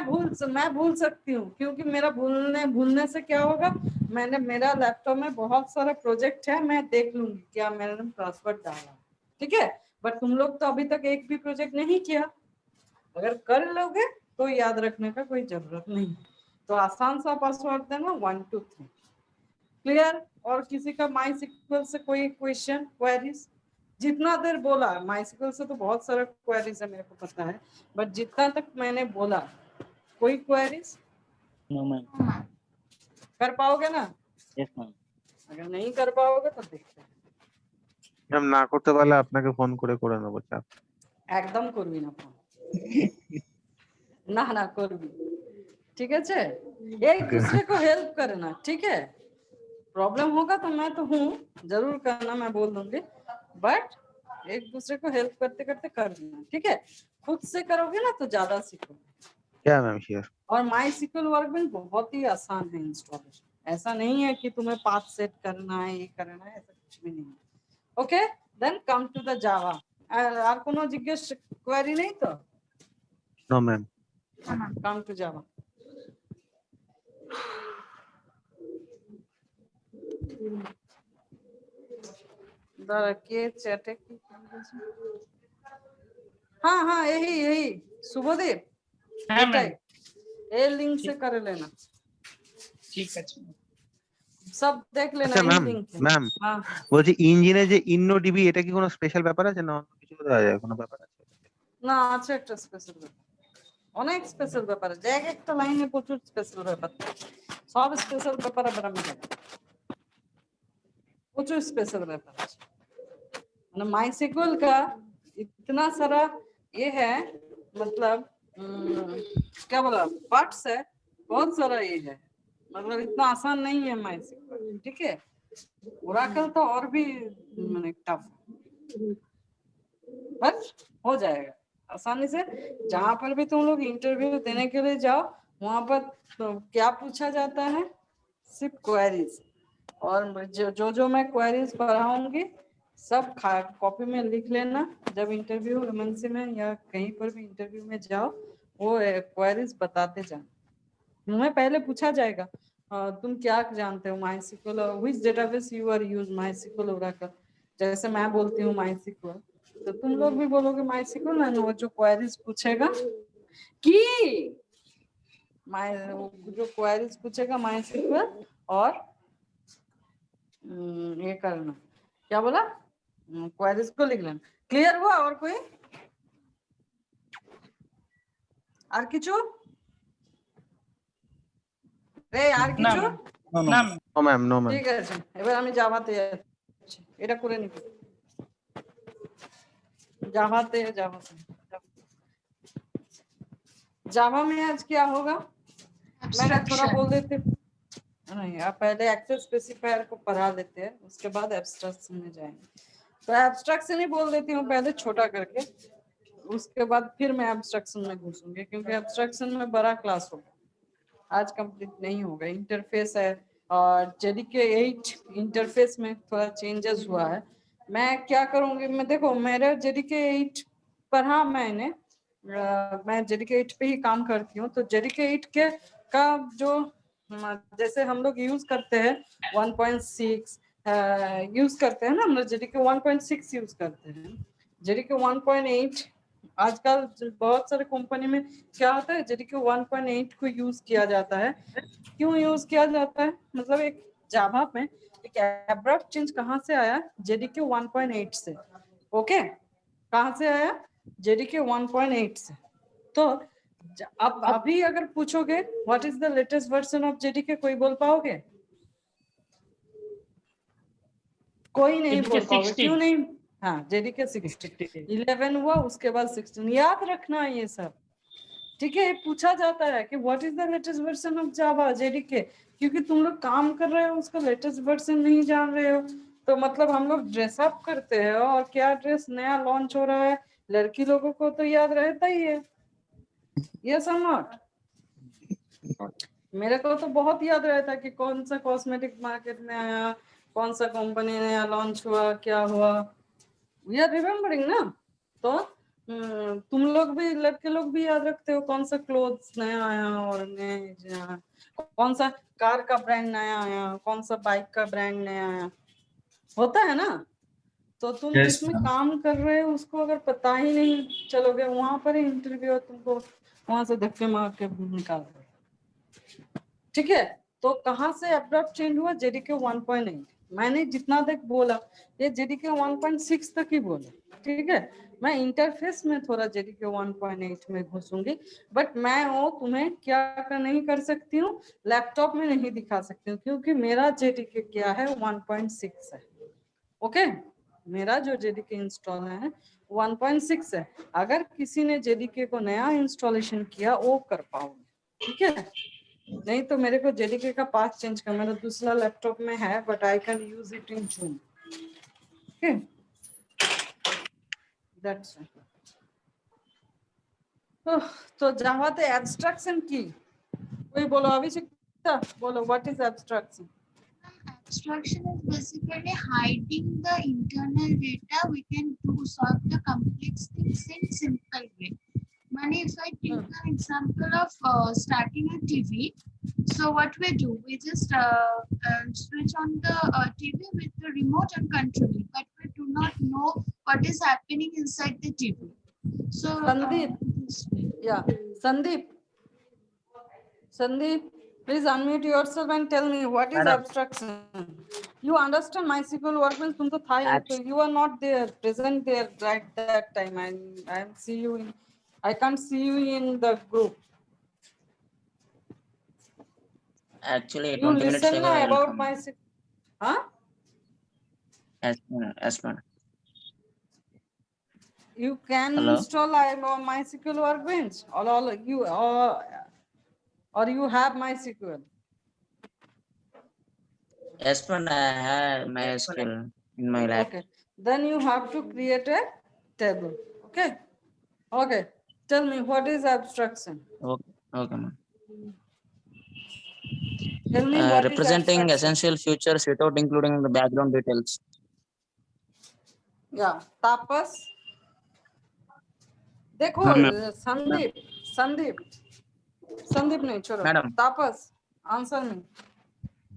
भूल सकती हूँ, क्योंकि मेरा भूलने से क्या होगा, मेरा लैपटॉप में बहुत सारा प्रोजेक्ट है, मैं देख लूंगी क्या मैंने पासवर्ड डाला। ठीक है, बट तुम लोग तो अभी तक एक भी प्रोजेक्ट नहीं किया, अगर कर लोगे तो याद रखने का कोई जरूरत नहीं। तो आसान सा पासवर्ड देना 1 2 3। क्लियर? और किसी का माइसिक्वल से कोई क्वेश्चन क्वेरीज? जितना देर बोला, माइसिक्वल से तो बहुत सारा क्वेरीज है मेरे को पता है, बट जितना तक मैंने बोला, कोई क्वेरीज? No ma'am. कर पाओगे ना? Yes ma'am. अगर नहीं कर पाओगे तो देखते हैं। ম্যাম না করতে পারলে আপনাকে ফোন করে নেবো, চাপ। একদম করবি না ফোন, না না করবি, ठीक है? एक दूसरे को हेल्प करना, ठीक है? प्रॉब्लम होगा तो मैं तो हूँ, जरूर करना, मैं बोल दूंगी, बट एक दूसरे को हेल्प करते करते करना, ठीक है? खुद से करोगे ना तो ज्यादा सीखोगे। क्या मैम श्योर। और माई सिक्वल वर्कबेंच बहुत ही आसान है इंस्टॉलेशन, ऐसा नहीं है कि तुम्हें पाथ सेट करना है, ये करना है, ऐसा कुछ भी नहीं है। Okay, then come to the Java. আর কোনো জিজ্ঞেস কোয়েরি নেই তো? No ma'am. Come to Java. দাঁড়া, কে চ্যাটে কি বলছে? हाँ हाँ, यही शुभदीप, হ্যাঁ ম্যাম। ये लिंक से कर लेना, ঠিক আছে। सब देख लेना। আচ্ছা ম্যাম, लिंक है। ম্যাম हाँ বলছি ইঞ্জিনে যে ইন্নো ডিবি, এটা কি কোনো স্পেশাল ব্যাপার আছে না অন্য কিছু দেওয়া যায়, কোনো ব্যাপার আছে? না, আছে একটা স্পেশাল ব্যাপার, অনেক স্পেশাল ব্যাপার আছে, এক একটা লাইনে প্রচুর স্পেশাল ব্যাপার, সব স্পেশাল ব্যাপার আবার আমি জানি, প্রচুর স্পেশাল ব্যাপার আছে। মানে माइसिक्वल का इतना सारा ये है, मतलब क्या बोला, पार्ट्स है, बहुत सारा ये है, मतलब इतना आसान नहीं है माइसिक्वल, ठीक है? ओरेकल तो और भी मैंने टफ, बट हो जाएगा आसानी से। जहां पर भी तुम लोग इंटरव्यू देने के लिए जाओ, वहां पर तो क्या पूछा जाता है, सिर्फ क्वेरीज, और जो मैं क्वेरीज पढ़ाऊंगी सब कॉपी में लिख लेना। जब इंटरव्यू एमएनसी में या कहीं पर भी इंटरव्यू में जाओ, वो क्वेरीज बताते जाना, तुम्हें पहले पूछा जाएगा तुम क्या जानते हो MySQL और which database you are use MySQL Oracle। जैसे मैं बोलती हूँ MySQL, तो तुम लोग भी बोलोगे MySQL ना। वो जो क्वेरीज पूछेगा कि जो क्वेरीज पूछेगा MySQL और ये करना, क्या बोला, क्वेरीज को लिख लेना। क्लियर हुआ? और कोई আর কিছু রে আর না কিছু ম্যাম, না ma'am. No ma'am, no ma'am. ঠিক আছে, এবার আমি জাভাতে যাচ্ছি, এটা করে নিব। জাভাতে जावा में आज क्या होगा, मैंने थोड़ा बोल देते नहीं, आप पहले एक्सेस स्पेसिफायर को पढ़ा लेते हैं, उसके बाद एब्स्ट्रैक्शन में जाएंगे। तो एब्स्ट्रैक्शन ही बोल देती हूँ पहले छोटा करके, उसके बाद फिर मैं एब्स्ट्रैक्शन में घुसूंगी, क्योंकि एब्स्ट्रैक्शन में बड़ा क्लास होगा, आज कंप्लीट नहीं होगा। इंटरफेस है और JDK 8 इंटरफेस में थोड़ा चेंजेस हुआ है। मैं क्या करूंगी, मैं देखो मेरा JDK 8 पढ़ा मैंने, मैं JDK 8 पे ही काम करती हूँ। तो JDK 8 के का जो जैसे हम लोग यूज करते हैं 1.6 यूज करते हैं ना, हम लोग JDK 1.6 यूज करते हैं। JDK 1.8 आजकल बहुत सारे कंपनी में क्या होता है, JDK 1.8 को यूज किया जाता है। क्यों यूज किया जाता है, मतलब एक जावा में एक एब्रप्ट चेंज कहाँ से आया, JDK 1.8 से। ओके, कहाँ से आया, JDK 1.8 से। तो अब अभी अगर पूछोगे what is the latest version of JDK, कोई बोल पाओगे? कोई नहीं JDK बोल पाओगे, 16। क्यों नहीं? हाँ, JDK 16 11 हुआ, उसके बाद 16। याद रखना है ये सब, ठीक है। पूछा जाता है कि what is the latest version of Java JDK, क्योंकि तुम लोग काम कर रहे हो, उसका लेटेस्ट वर्जन नहीं जान रहे हो। तो मतलब हम लोग ड्रेस अप करते हैं और क्या ड्रेस नया लॉन्च हो रहा है, लड़की लोगों को तो याद रहता ही है, यस और नॉट? मेरे को तो बहुत याद रहता है कि कौन सा कॉस्मेटिक मार्केट में आया, कौन सा कंपनी नया लॉन्च हुआ, क्या हुआ, वी आर रिमेम्बरिंग ना। तो तुम लोग भी, लड़के लोग भी याद रखते हो कौन सा क्लोथ्स नया आया और नया, कौन सा कार का ब्रांड नया आया, कौन सा बाइक का ब्रांड नया आया, होता है ना। तो तुम Yes, जिसमें ma'am. काम कर रहे हो उसको अगर पता ही नहीं चलोगे, वहां पर इंटरव्यू तुमको वहां से धक्के मार के निकाल दो, ठीक है। तो कहाँ से अब्रप्ट चेंज हुआ, JDK 1.8। मैंने जितना तक बोला ये JDK 1.6 तक ही बोला, ठीक है। मैं इंटरफेस में थोड़ा JDK 1.8 में घुसूंगी, बट मैं वो तुम्हें क्या नहीं कर सकती हूँ, लैपटॉप में नहीं दिखा सकती हूँ, क्योंकि मेरा JDK क्या है 1.6 है। ओके, मेरा जो JDK इंस्टॉल है 1.6 है। अगर किसी ने JDK को नया इंस्टॉलेशन किया वो कर पाओगे, ठीक है। नहीं तो मेरे को JDK का पाथ चेंज करना, मेरा दूसरा लैपटॉप में है, but I can use it in zoom, okay, that's it. तो जावाते एब्स्ट्रैक्शन की कोई बोलो, अभिषेक बोलो, what is abstraction? Abstraction is basically hiding the internal data. We can solve the complex things in simple way. Mani, if I take an example of starting a TV, so what we do, we just switch on the TV with the remote and control it, but we do not know what is happening inside the TV. So Sandeep, yeah, Sandeep, please unmute yourself and tell me what is Madam. abstraction. You understand MySQL workbench? तुम तो था ही, तो you are not there, present there right that time, and I see you in, I can't see you in the group. Actually, You 20 minutes listen ago, I will about come. MySQL, huh? Yes, madam. You can Hello? install MySQL workbench, all you or you have MySQL. Yes, madam. I have MySQL in my lab. Okay, then you have to create a table. Okay, okay. Tell me what is abstraction. Okay, ma'am. Tell me what Representing is abstraction. essential features without including the background details. Yeah, Tapas. देखो हाँ, ma'am. Sandeep, Sandeep नहीं छोड़ो Madam. तापस answer में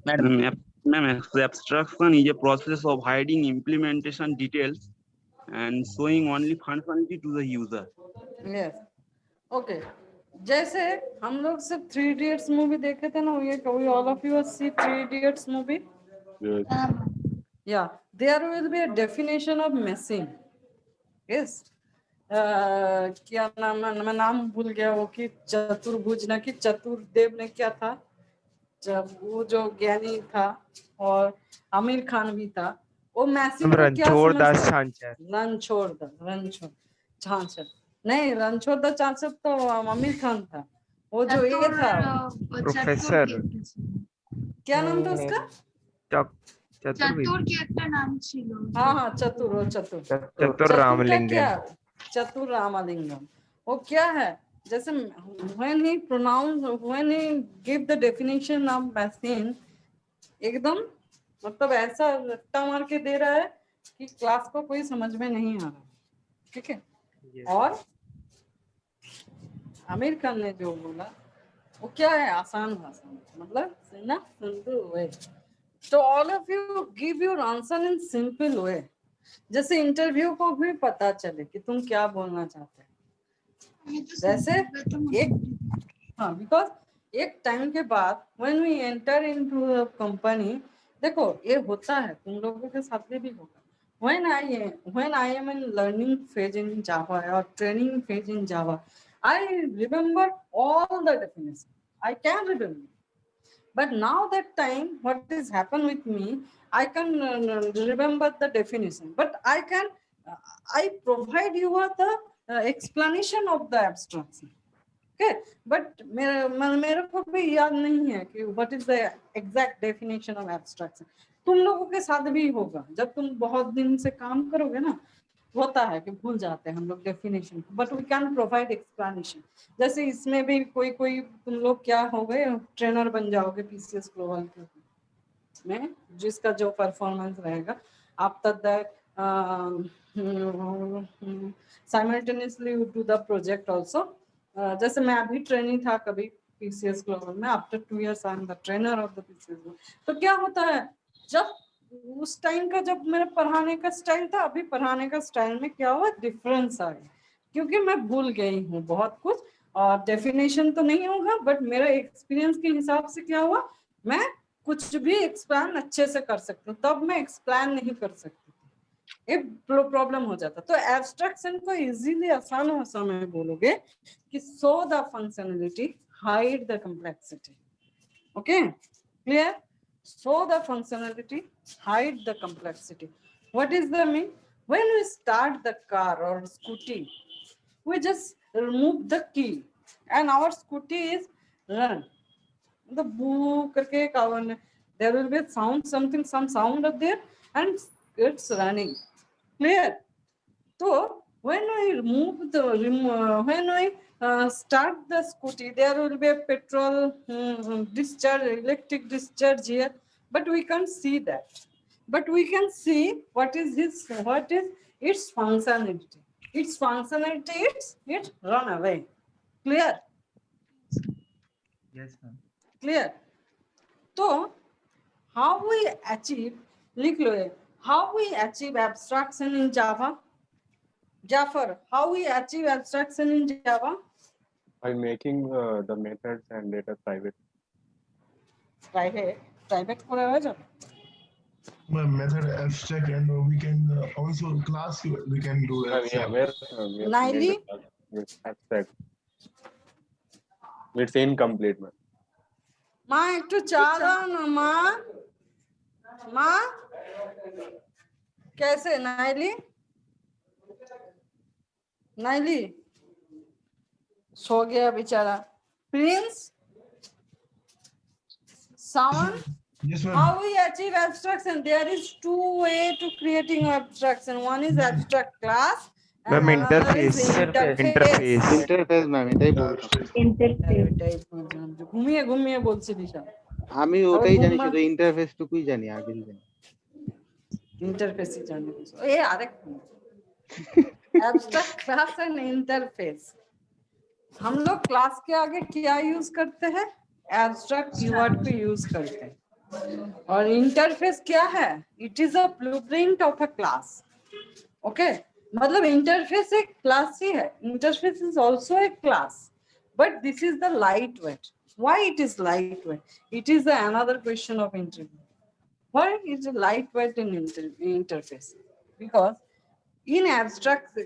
Madam. Ma'am, abstraction is a process of hiding implementation details and showing only functionality to the user. Yes okay जैसे हम लोग सिर्फ 3 idiots movie देखे थे ना ये कोई all of you see 3 idiots movie Yes. yeah there will be a definition of machine yes क्या नाम है मैं नाम भूल गया वो कि चतुर्भुज ना कि चतुर्देव ने क्या था जब वो जो ज्ञानी था और आमिर खान भी था वो मैसिंग को क्या रणछोड़ दास समझता छांचर रणछोड़ छांचर नहीं रणछोड़ दास छांचर तो आमिर खान था वो जो ये था प्रोफेसर क्या नाम था उसका चतुर की একটা নাম ছিল हाँ चतुर वो चतुर चतुर का रामलिंगम क्या चतुर रामलिंगम वो क्या है जैसे when he give the definition of machine एकदम मतलब ऐसा रट्टा मार के दे रहा है कि क्लास को कोई समझ में नहीं आ रहा ठीक है और आमिर खान ने जो बोला वो क्या है आसान भाषा में मतलब ना सिंपल वे तो all of you give your answer in simple way जैसे इंटरव्यू को भी पता चले कि तुम क्या बोलना चाहते हो जैसे एक हाँ बिकॉज एक टाइम के बाद when we enter into a company देखो ये होता है तुम लोगों के साथ भी होगा when I am in learning phase in Java or training phase in Java I remember all the definitions I can remember but now that time what is happened with me I can remember the definition but I provide you with the explanation of the abstraction okay but मेरे को भी याद नहीं है कि what is the exact definition of abstraction तुम लोगों के साथ भी होगा जब तुम बहुत दिन से काम करोगे ना होता है कि भूल जाते हैं हम लोग definition but we can provide explanation जैसे इसमें भी कोई तुम लोग क्या हो गए ट्रेनर बन जाओगे पीसीएस ग्लोबल के में जिसका जो परफॉर्मेंस रहेगा after that simultaneously you do the project also जैसे मैं अभी ट्रेनिंग था कभी पीसीएस ग्लोबल में after 2 years I am the trainer of the PCS global तो क्या होता है जब उस टाइम का जब मेरा पढ़ाने का स्टाइल था अभी पढ़ाने का स्टाइल में क्या हुआ डिफरेंस आ गया क्योंकि मैं भूल गई हूँ बहुत कुछ और डेफिनेशन तो नहीं होगा बट मेरा एक्सपीरियंस के हिसाब से क्या हुआ मैं कुछ भी एक्सप्लेन अच्छे से कर सकती हूँ तब मैं एक्सप्लेन नहीं कर सकती थी एक प्रॉब्लम हो जाता तो एब्स्ट्रैक्शन को इजीली आसान भाषा में बोलोगे कि show the functionality hide the complexity okay clear show the functionality hide the complexity what is the mean when we start the car or scooty we just remove the key and our scooty is run the boo karke kavan there will be some sound up there and it's running clear so when we when we start the scooty there will be a petrol discharge electric discharge here but we can't see that but we can see what is its functionality it run away clear yes ma'am clear so how we achieve लिख लो how we achieve abstraction in Java Jafar how we achieve abstraction in Java By making the methods and data private. private করে হয়ে যাবে method abstract and we can also class we can do Yeah, abstract. where Naili? Yes, abstract. It's incomplete, man. মা একটু চা দাও না মা कैसे नाइली सो गया बेचारा Prince Sawan Yes ma'am. how we achieve abstraction there is 2 ways to creating abstraction one is abstract class and Ma'am, another is interface. Interface ma'am এটাই বলতাম ঘুমিয়ে ঘুমিয়ে বলছি দিশা আমি ওটাই জানি শুধু ইন্টারফেস টুকুই জানি আর কিছু জানি इंटरफेस ही जानने को ये अरे abstract class and interface हम लोग क्लास के आगे क्या यूज करते हैं? एब्स्ट्रैक्ट कीवर्ड को यूज करते हैं। और इंटरफेस क्या है? It is a blueprint of a class. Okay, मतलब इंटरफेस एक क्लास ही है। Interface is also a class, but this is the lightweight. Why it is lightweight? It is another question of interview. Why is it lightweight in interface? Because in abstract,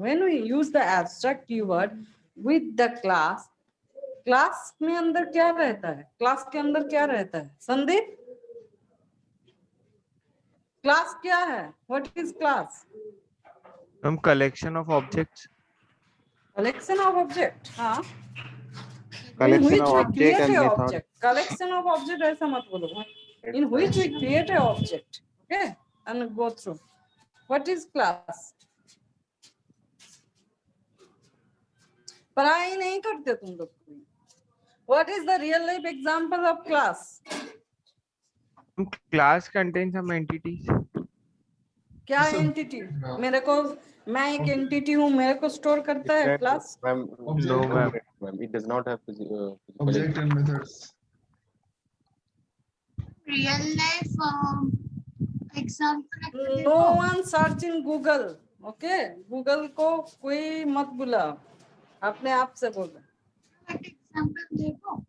when we use the abstract keyword with the class, class में अंदर क्या रहता है? Class के अंदर क्या रहता है संदीप? क्लास क्या है? What is class? Ma'am collection of objects. Collection of object. हाँ, in collection which of we object create and a method. object. Collection of object ऐसा मत बोलो। In which we create a object. Okay, and go through. What is class? पढ़ाई नहीं करते तुम लोग। What is the real life example of class? Class contains some entities. क्या Yes, sir. Entity? हाँ। मेरे को, मैं एक एंटिटी हूँ, मेरे को स्टोर करता है Exactly, class. ma'am. Object, No, ma'am. Ma'am, it does not have physical object and methods. Real life example একটা No দেখো। one search in Google. Okay, Google को कोई मत बुलाओ, अपने आप से बोलो। একটা example দেখো।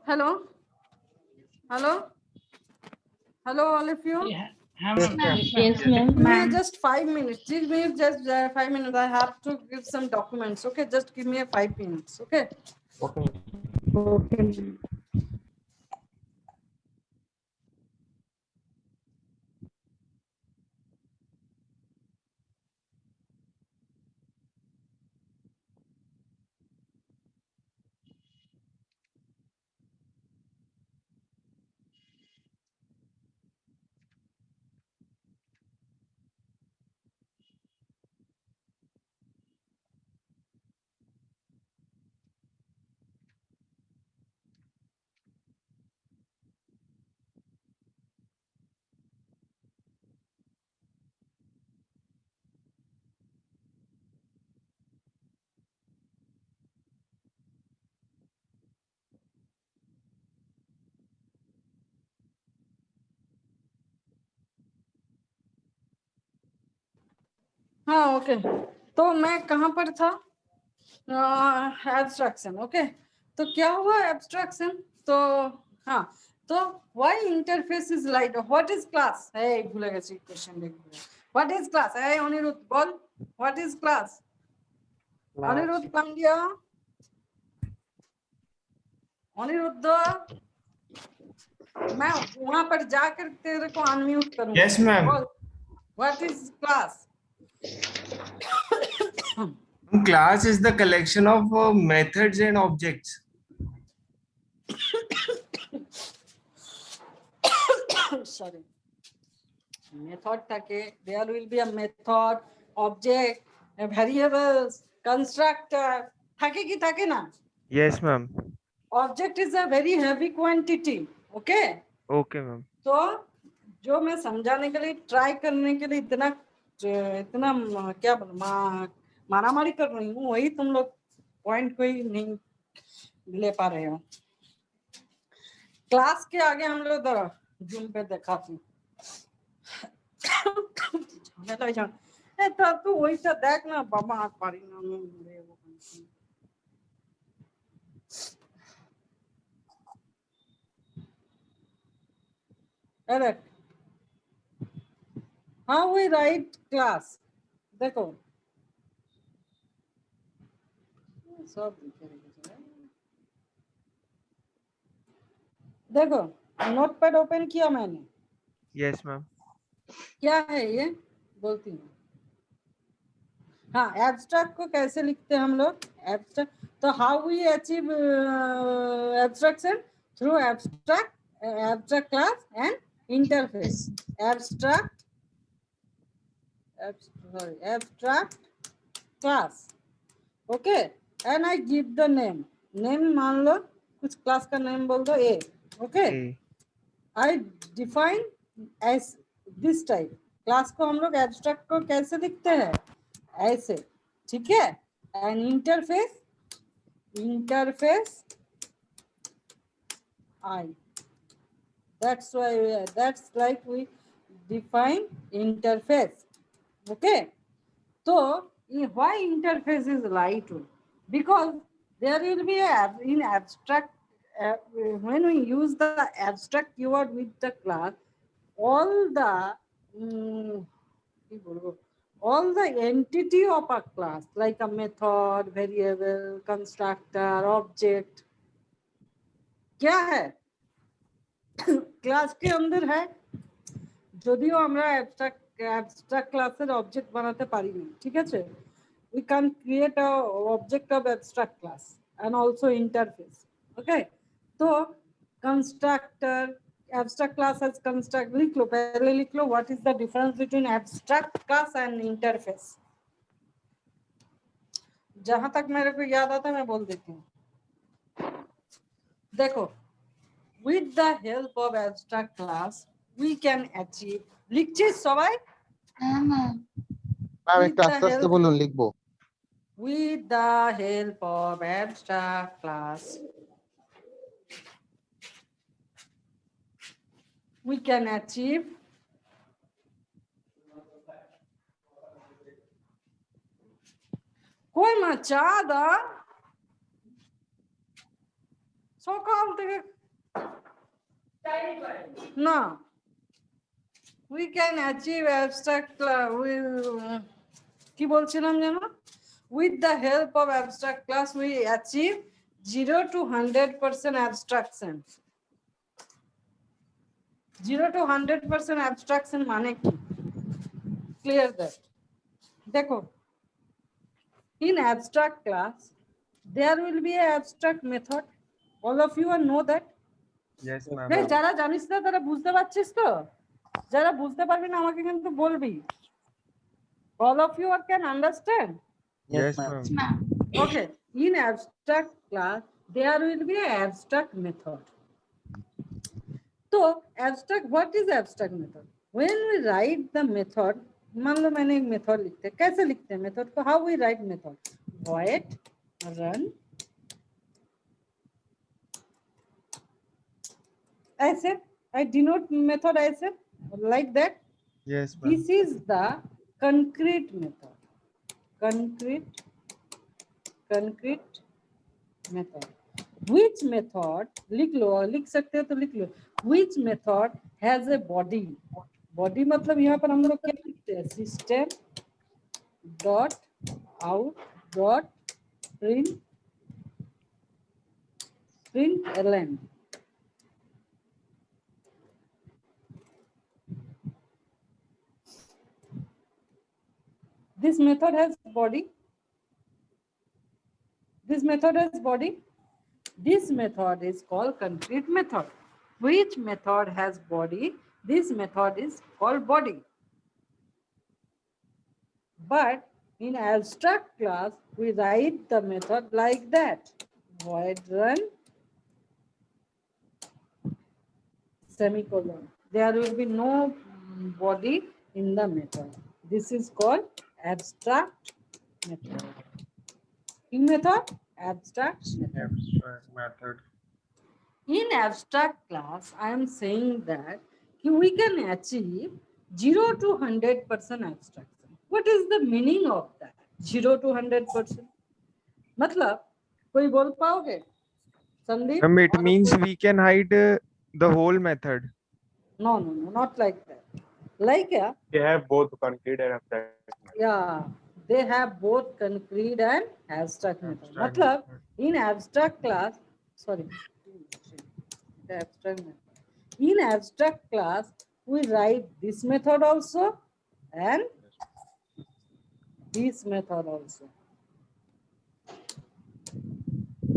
Hello, hello, hello, all of you. হ্যাঁ ma'am Yes, ma'am. Ma'am, just 5 minutes. Give me just 5 minutes. I have to give some documents. Okay, just give me a 5 minutes. Okay. Okay. Okay. हाँ okay तो मैं कहाँ पर था abstraction okay तो क्या हुआ एब्स्ट्रैक्शन तो हाँ तो why interface is light what is class है भूले गए क्वेश्चन व्हाट इज क्लास है अनिरुद्ध बोल what is class Aniruddh Pandya Aniruddh मैं वहां पर जाकर तेरे को अनम्यूट करूंगा Yes, ma'am. What is class Class is the collection of methods and objects. sorry method থাকে there will be a method object a variables constructor থাকে কি থাকে না Yes, ma'am. object is a very heavy quantity okay Okay, ma'am. तो जो मैं समझाने के लिए ट्राई करने के लिए इतना इतना क्या बोलूं मारामारी कर रही हूँ वही तुम लोग पॉइंट को ही नहीं ले पा रहे हो क्लास के आगे हम लोग जूम पे देखाती ঝামেলায় যান এটা তো ওইটা দেখ না বাবা আর পারি না আমি देख how we write class देखो सब देखो नोटपैड ओपन किया मैंने Yes, ma'am. क्या है ये बोलती हूँ हाँ एब्स्ट्रैक्ट को कैसे लिखते हैं हम लोग एब्स्ट्रैक्ट तो how we achieve abstraction through abstract class and interface abstract class okay and I give the name मान लो कुछ क्लास का नेम बोल दो A okay A. I define as this type class को हम लोग एब्स्ट्रैक्ट को कैसे लिखते हैं ऐसे ठीक है and interface I that's why that's like we define interface okay so why interface is light because there will be in abstract when we use the abstract keyword with the class all the all the entity of a class like a method variable constructor object क्या है class के अंदर है যদিও আমরা abstract ক্লাসের object বানাতে পারি না ঠিক আছে we can create a object of abstract class and also interface okay तो constructor abstract class has construct लिख लो पहले लिख लो what is the difference between abstract class and interface जहां तक मेरे को याद आता है मैं बोल देती हूँ देखो with the help of abstract class we can achieve লিখছিস সবাই ম্যাম With একটু the আস্তে আস্তে help- বলুন লিখবো with the help of abstract class we can achieve কই মা চা দা সকাল থেকে No. We can achieve abstract কি বলছিলাম জানো? With the help of abstract class, we achieve 0 to 100% abstraction. 0 to 100% abstraction মানে কি? Clear that. দেখো, in abstract class, there will be an abstract method. All of you know that. Yes, ma'am. এই যারা জানিস না তারা বুঝতে পারছিস তো? যারা বুঝতে পারবি না আমাকে কিন্তু বলবি। All of you can understand? Yes, ma'am. ma'am. Okay. In abstract class, there will be an abstract method. So, abstract, what is abstract method? When we write the method, मान लो मैंने एक मेथड लिखते हैं, कैसे लिखते हैं मेथड को? How we write method? Void run ऐसे, I denote method ऐसे, like that. Yes, ma'am. This is the concrete method. Concrete method. Which method? लिख लो, लिख सकते हो तो लिख लो. Which method has a body? Body मतलब यहाँ पर हम लोग क्या लिखते हैं? System dot out dot print ln. This method has body. This method has body. This method is called concrete method. Which method has body? This method is called body. But in abstract class, we write the method like that. Void run semicolon. There will be no body in the method. This is called abstract method. In method, abstract method. Abstract method. In abstract class, I am saying that we can achieve 0 to 100% abstraction. What is the meaning of that? 0 to 100%. मतलब कोई बोल पाओगे? Sandeep? Ma'am, it means we can hide the whole method. No, not like that. Like They have both concrete and abstract. yeah, they have both concrete and abstract method. Abstract मतलब method. in abstract class, sorry, the abstract method. In abstract class, we write this method also and this method also.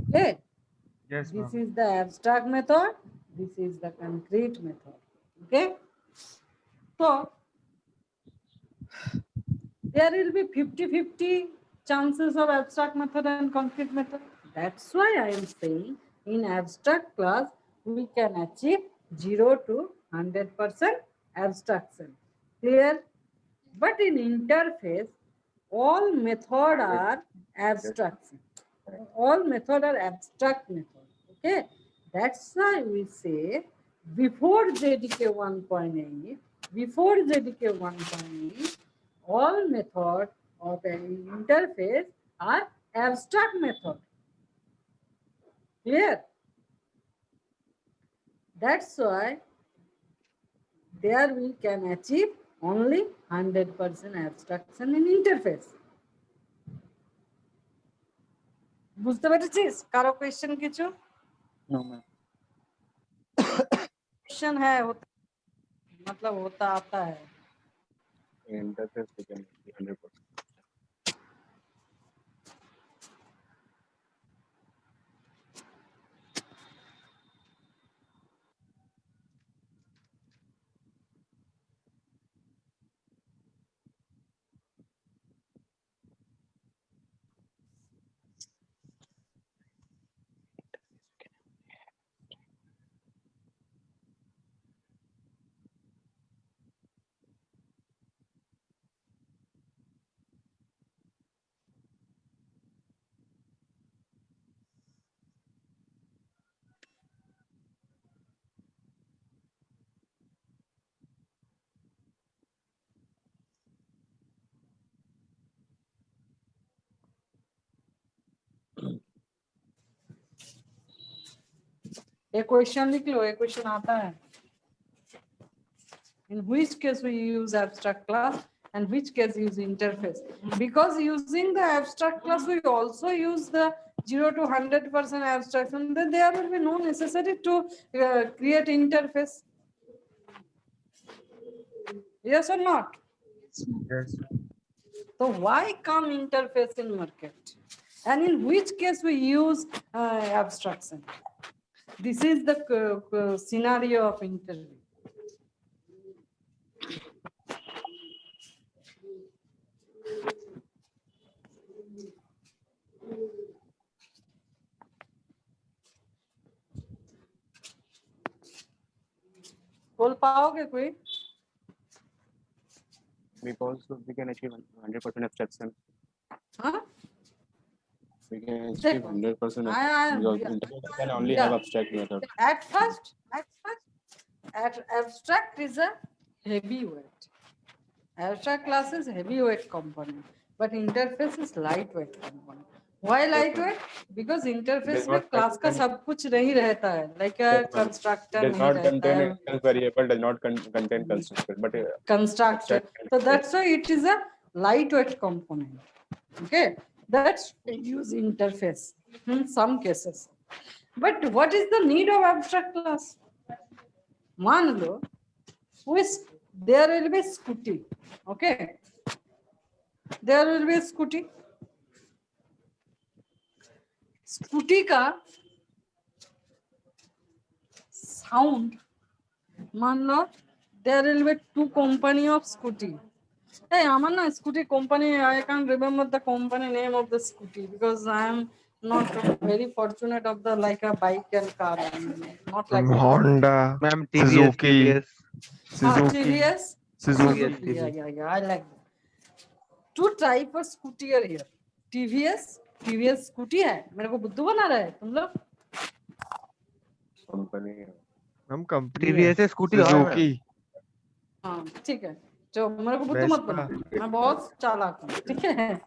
Okay, Yes, this ma'am. is the abstract method. This is the concrete method. Okay, so there will be 50-50 chances of abstract method and concrete method. That's why I am saying in abstract class we can achieve 0 to 100% abstraction. Clear? But in interface, all method are abstraction. All method are abstract method. Okay, that's why we say before JDK 1.8, all method of an interface are abstract method. Clear? That's why there we can achieve only 100% abstraction in interface. বুঝতে পেরেছিস? কারো question কিছু? No, ma'am. Question है होता, मतलब होता आता है. In interface, we can be 100%. ये क्वेश्चन लिख लो, ये क्वेश्चन आता है. in which case we use abstract class and which case use interface. Because using the abstract class, we also use the 0 to 100% abstraction, then there will be no necessity to create interface. Yes or not? Yes. So why come interface in market? And in which case we use abstraction? This is the scenario of interview. बोल पाओगे कोई? Because we can achieve 100% abstraction. Huh? We can achieve 100% because interface can only have abstract method. At first, abstract is a heavyweight. Abstract class is heavyweight component, but interface is lightweight component. Why lightweight? Because interface में class का सब कुछ नहीं रहता है, like a constructor Does नहीं not रहता contain है. instance variable, does not contain constructor, but Constructor. So that's why it is a lightweight component. Okay, that's use interface in some cases. But what is the need of abstract class? मान लो there will be scooty. Okay, there will be scooty. Scooty का sound मान लो there will be two company of scooty. Hey, আমার না scooty company, I can't remember the company name of the scooty because I am not very fortunate of the like a bike and car. Not like Honda, Ma'am, Suzuki, TVS. Suzuki. Yeah, I like that. Two type of scooty are here. TVS scooty है. मेरे को बुद्धू बना रहा है तुम लोग. company. हम कंपनी TVS से स्कूटी और है सुजुकी. हाँ ठीक है, जो मेरे को बुद्धू मत बना, मैं बहुत चालाक हूँ. ठीक है.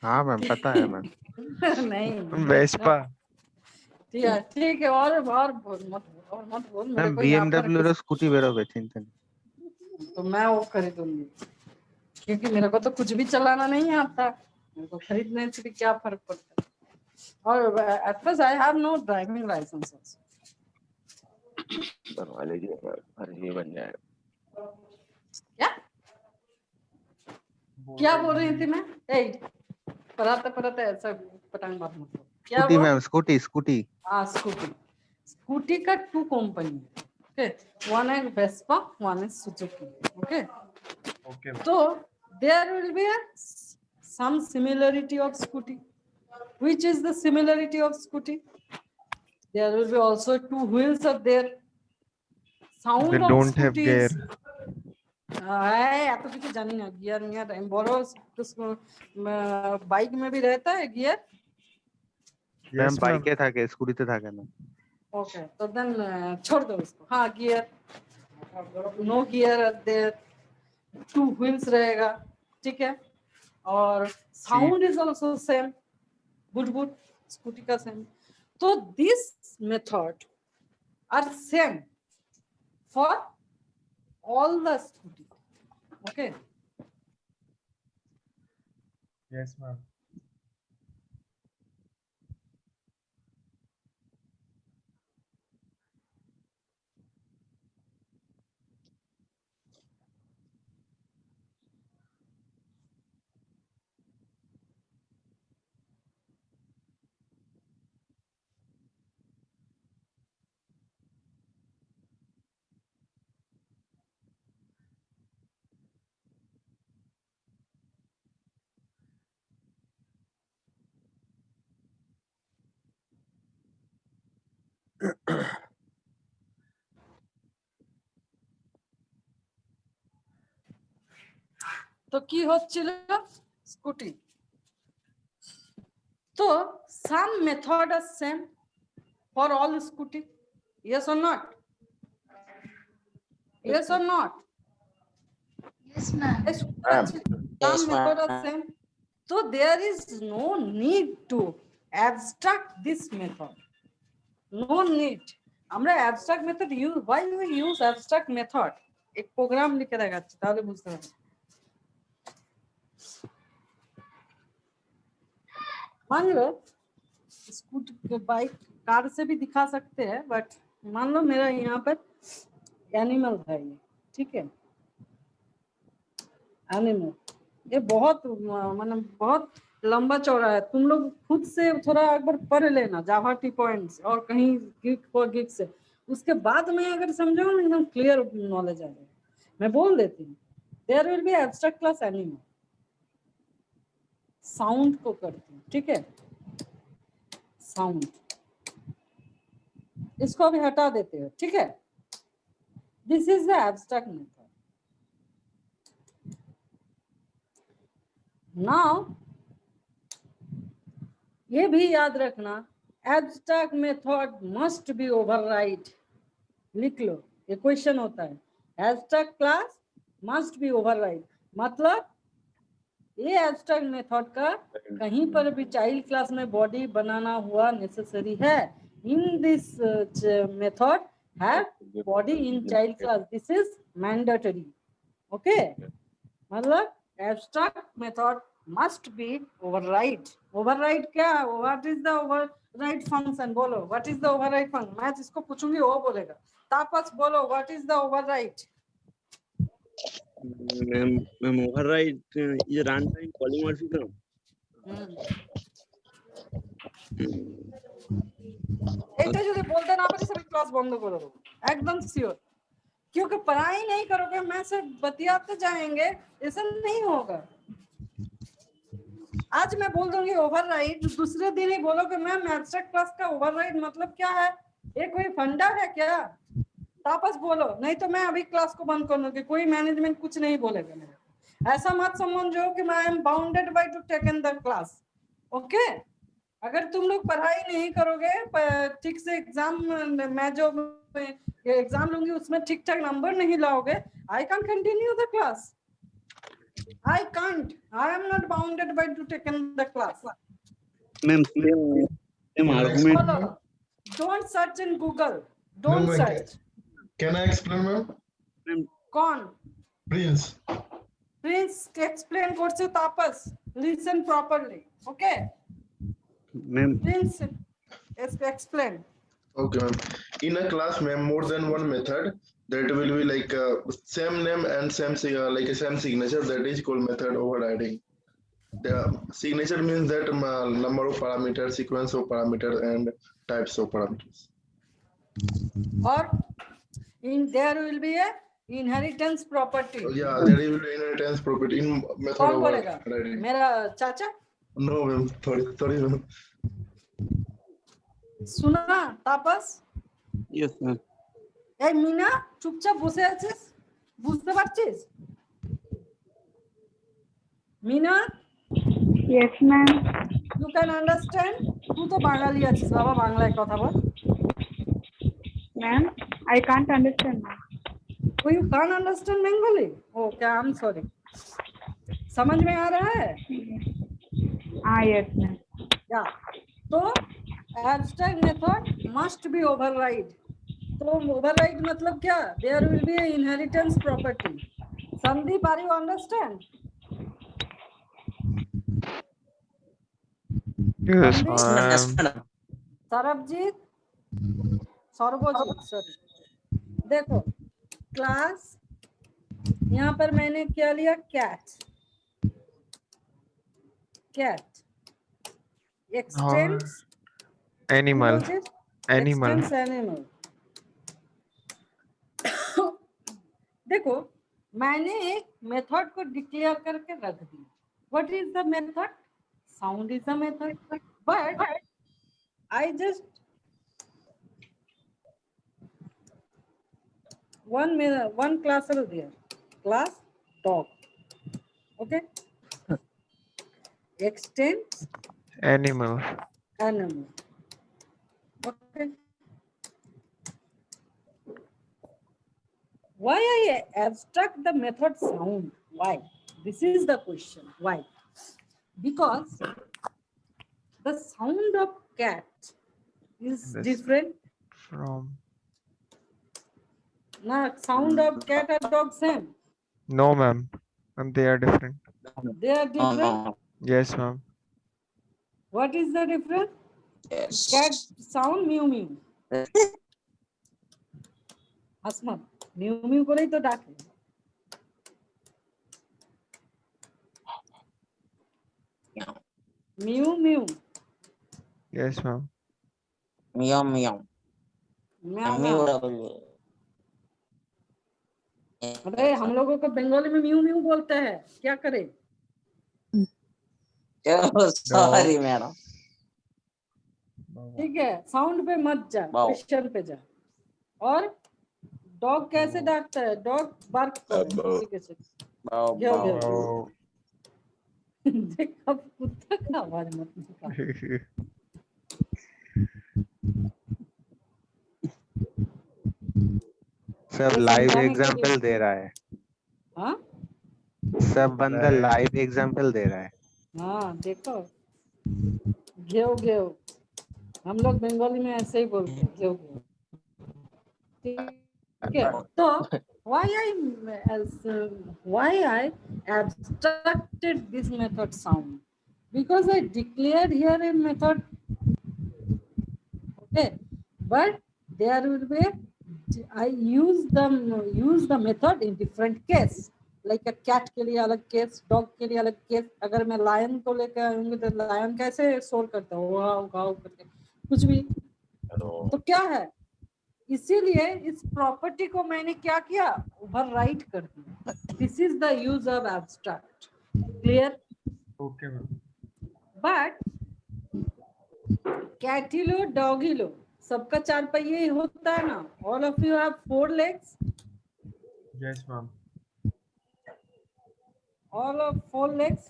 हाँ मैम, पता है मैम. नहीं वेस्पा. ठीक है. और बोल मत बोल. मैम BMW रो स्कूटी बेरोगे चिंता नहीं. तो मैं वो खरीदूंगी क्योंकि मेरे को तो कुछ भी चलाना नहीं आता. मेरे को खरीदने से भी क्या फर्क पड़ता है. और at first I have no driving license also. बनवा लीजिए, फर्जी बन जाएगा. क्या बोल रही थी मैं? पराते ऐसा पटांग बात मत करो. क्या स्कूटी बोल? Ma'am, scooty. हाँ, स्कूटी का टू कंपनी है. ओके, वन है वेस्पा, वन है सुजुकी. ओके, तो there will be some similarity of scooty. Which is the similarity of scooty? There will be also two wheels of there. Sound They of don't have scooty gear. is এত কিছু জানি না. Gear মিয়ার বড় bike में भी रहता है गियर. मैम बाइके থাকে, স্কুটিতে থাকে না. ओके, तो देन छोड़ दो उसको. हाँ, gear, no gear there, two wheels रहेगा. ठीक है. और sound is also same. But scooty का सेम. तो this method are same for all the scooty. Okay. Yes, ma'am. তো কি হচ্ছিল স্কুটি. তো some method are same for all scooty. Yes or not? Yes or not? Yes, ma'am. Some method are same. So there is no need to abstract this method. No need. আমরা abstract method use. Why we use abstract method? এক programme লিখে দেখাচ্ছি তাহলে বুঝতে পারবে। मान लो scooter bike car से भी दिखा सकते हैं, बट मान लो मेरा यहाँ पर एनिमल है ये, ठीक है, एनिमल। ये बहुत मतलब बहुत लंबा चौड़ा है। तुम लोग खुद से थोड़ा एक बार पढ़ लेना जावा टी पॉइंट्स और कहीं गिग फॉर गिग से, उसके बाद में अगर समझो ना एकदम क्लियर नॉलेज आ जाएगा। मैं बोल देती हूँ, there will be abstract class animal, sound को करती हूँ, ठीक है, साउंड इसको अभी हटा देते हो, ठीक है। This is the abstract method. Now ये भी याद रखना, abstract method must be override. लिख लो, ये क्वेश्चन होता है, abstract class must be override, मतलब ये एब्स्ट्रैक्ट मेथड का कहीं पर भी चाइल्ड क्लास में बॉडी बनाना हुआ नेसेसरी है। In this method have body in child class, this is mandatory, okay. मतलब abstract method must be override. Override क्या, what is the override function, बोलो what is the override function. मैं जिसको पूछूंगी वो बोलेगा। तापस बोलो what is the override. Ma'am override ये रन टाइम पॉलीमॉर्फिज्म। এটা যদি বলতে না পারি সব ক্লাস বন্ধ করে দেবো, একদম সিওর। क्योंकि पढ़ाई नहीं करोगे, मैं सिर्फ बतियाते जाएंगे, ऐसा नहीं होगा। आज मैं बोल दूंगी ओवरराइड, दूसरे दिन ही बोलोगे मैम एब्स्ट्रैक्ट क्लास का ओवरराइड मतलब क्या है, ये कोई फंडा है क्या। तापस बोलो, नहीं तो मैं अभी क्लास को बंद कर दूंगी, कोई मैनेजमेंट कुछ नहीं बोलेगा मेरे। ऐसा मत समझो कि मैं am bounded by to take in the class, okay. अगर तुम लोग पढ़ाई नहीं करोगे, ठीक से एग्जाम, मैं जो एग्जाम लूंगी उसमें ठीक ठाक नंबर नहीं लाओगे, I can continue the class, I can't. I am not bounded by to take in the class. Ma'am same argument. Don't search in Google. Don't search. Can I explain, ma'am? कौन? Prince. Please explain করছে Tapas. Listen properly. Okay? Ma'am Prince, explain. Okay, ma'am. In a class, ma'am, more than one method that will be like same name and same like a same signature, that is called method overriding. The signature means that number of parameters, sequence of parameters, and types of parameters. Or in there will be a inheritance property. Yeah, there will be inheritance property in method कौन बोलेगा? overriding. मेरा चाचा? No, ma'am. Sorry, ma'am. सुना तापस? Yes ma'am. এই মিনা চুপচাপ বসে আছিস, বুঝতে পারছিস? Mina, Yes, ma'am. you can understand? তুই তো বাঙালি আছিস বাবা, বাংলায় কথা বল। Ma'am, I can't understand. Oh, you can't understand Bengali? Okay, I'm sorry. समझ में आ रहा है? Yes, ma'am. Yeah. तो abstract method must be override. तो override मतलब क्या? There will be an inheritance property. Sandeep, are you understand? Yes, Yes, ma'am. madam. Sarabjit, Sarvajit, sorry. देखो class, यहाँ पर मैंने क्या लिया, cat, cat extends Animal. Animal. Extends animal. देखो मैंने एक मेथड को डिक्लेयर करके रख दी। What is the method? Sound is the method, but I just one class is there, class dog, okay, extends Animal. animal, okay. Why I abstract the method sound? Why? This is the question. Why? Because the sound of cat is This- different From ना sound of cat or dog same? No, ma'am. Ma'am, they are different. They are No, different. no. Yes, ma'am. What is the difference? Yes. Cat sound mew mew. Asma, mew mew করেই তো ডাকে। Mew mew. Yes, ma'am. Meow meow. Meow Meow meow। double. अरे हम लोगों को बंगाली में mu mu बोलते हैं, क्या करें? Sorry, madam. ठीक है, साउंड पे मत जा, Wow. क्वेश्चन पे जा। और डॉग कैसे डाकता है? डॉग बार्क करे, ठीक है चल। Bow, घेव bow. घेव। Oh. देख अब कुत्ता का आवाज मत निकाल। सब ये लाइव समझाने के एग्जांपल लिए। दे रहा है, हाँ सब बंदा लाइव एग्जांपल दे रहा है। हाँ देखो, घेव घेव, हम लोग बंगाली में ऐसे ही बोलते हैं, घेव घेव। ठीक है, तो why I abstracted this method sound? Because I declared here a method, okay, but there will be I use the method in different case, like a cat के लिए अलग केस, डॉग के लिए अलग केस। अगर मैं लायन को लेकर आऊंगी तो लायन कैसे शोर करता है, वाव गाव करके कुछ भी। तो क्या है, इसीलिए इस प्रॉपर्टी को मैंने क्या किया, ओवरराइट कर दिया। This is the use of abstract. Clear? Okay, ma'am. But कैटिलो डॉगिलो सबका चार पहिए ही होता है ना। All of you have 4 legs, Yes, ma'am. All of 4 legs।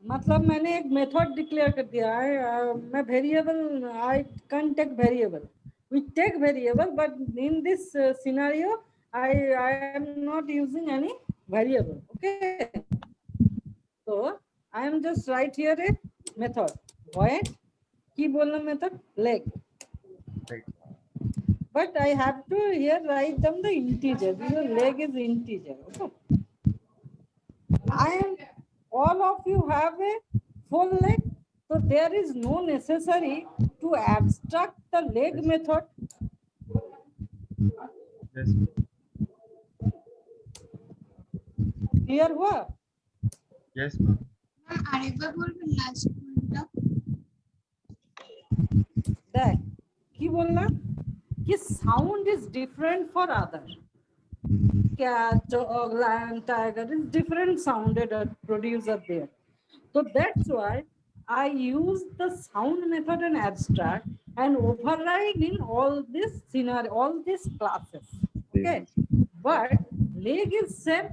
मतलब मैंने एक मेथड डिक्लेयर कर दिया है। मैं variable, I can take variable, we take variable, but in this scenario I am not using any variable, okay? So I am just write here a method, void की बोलना method leg, Right. but I have to here write them the integer because leg is integer, okay? I am, all of you have a full leg, so there is no necessary to abstract the leg method. Yes. Clear हुआ? Yes, ma'am. আরেকবার বলবেন last পয়েন্টটা? देख की बोलना कि sound is different for other. Cat, dog, lion, tiger is different sounded producer there. So that's why I use the sound method and abstract and override in all this scenario, all these classes. Okay, but leg is same.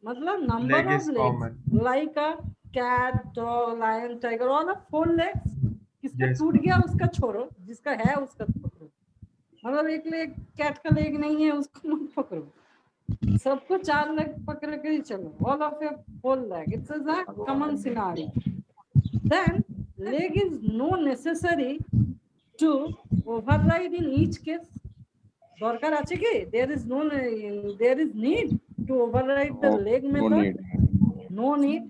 मतलब number Leg of is legs common. like a cat, dog, lion, tiger, all of 4 legs. किसका Yes, टूट गया उसका छोड़ो, जिसका है उसका पकड़ो। मतलब एक लेग, कैट का लेग नहीं है उसको मत पकड़ो, सबको 4 लेग पकड़ के ही चलो। All of your 4 leg, it's a common scenario. Then leg is no necessary to override in each case. দরকার আছে কি? There is need to override the leg method. No need.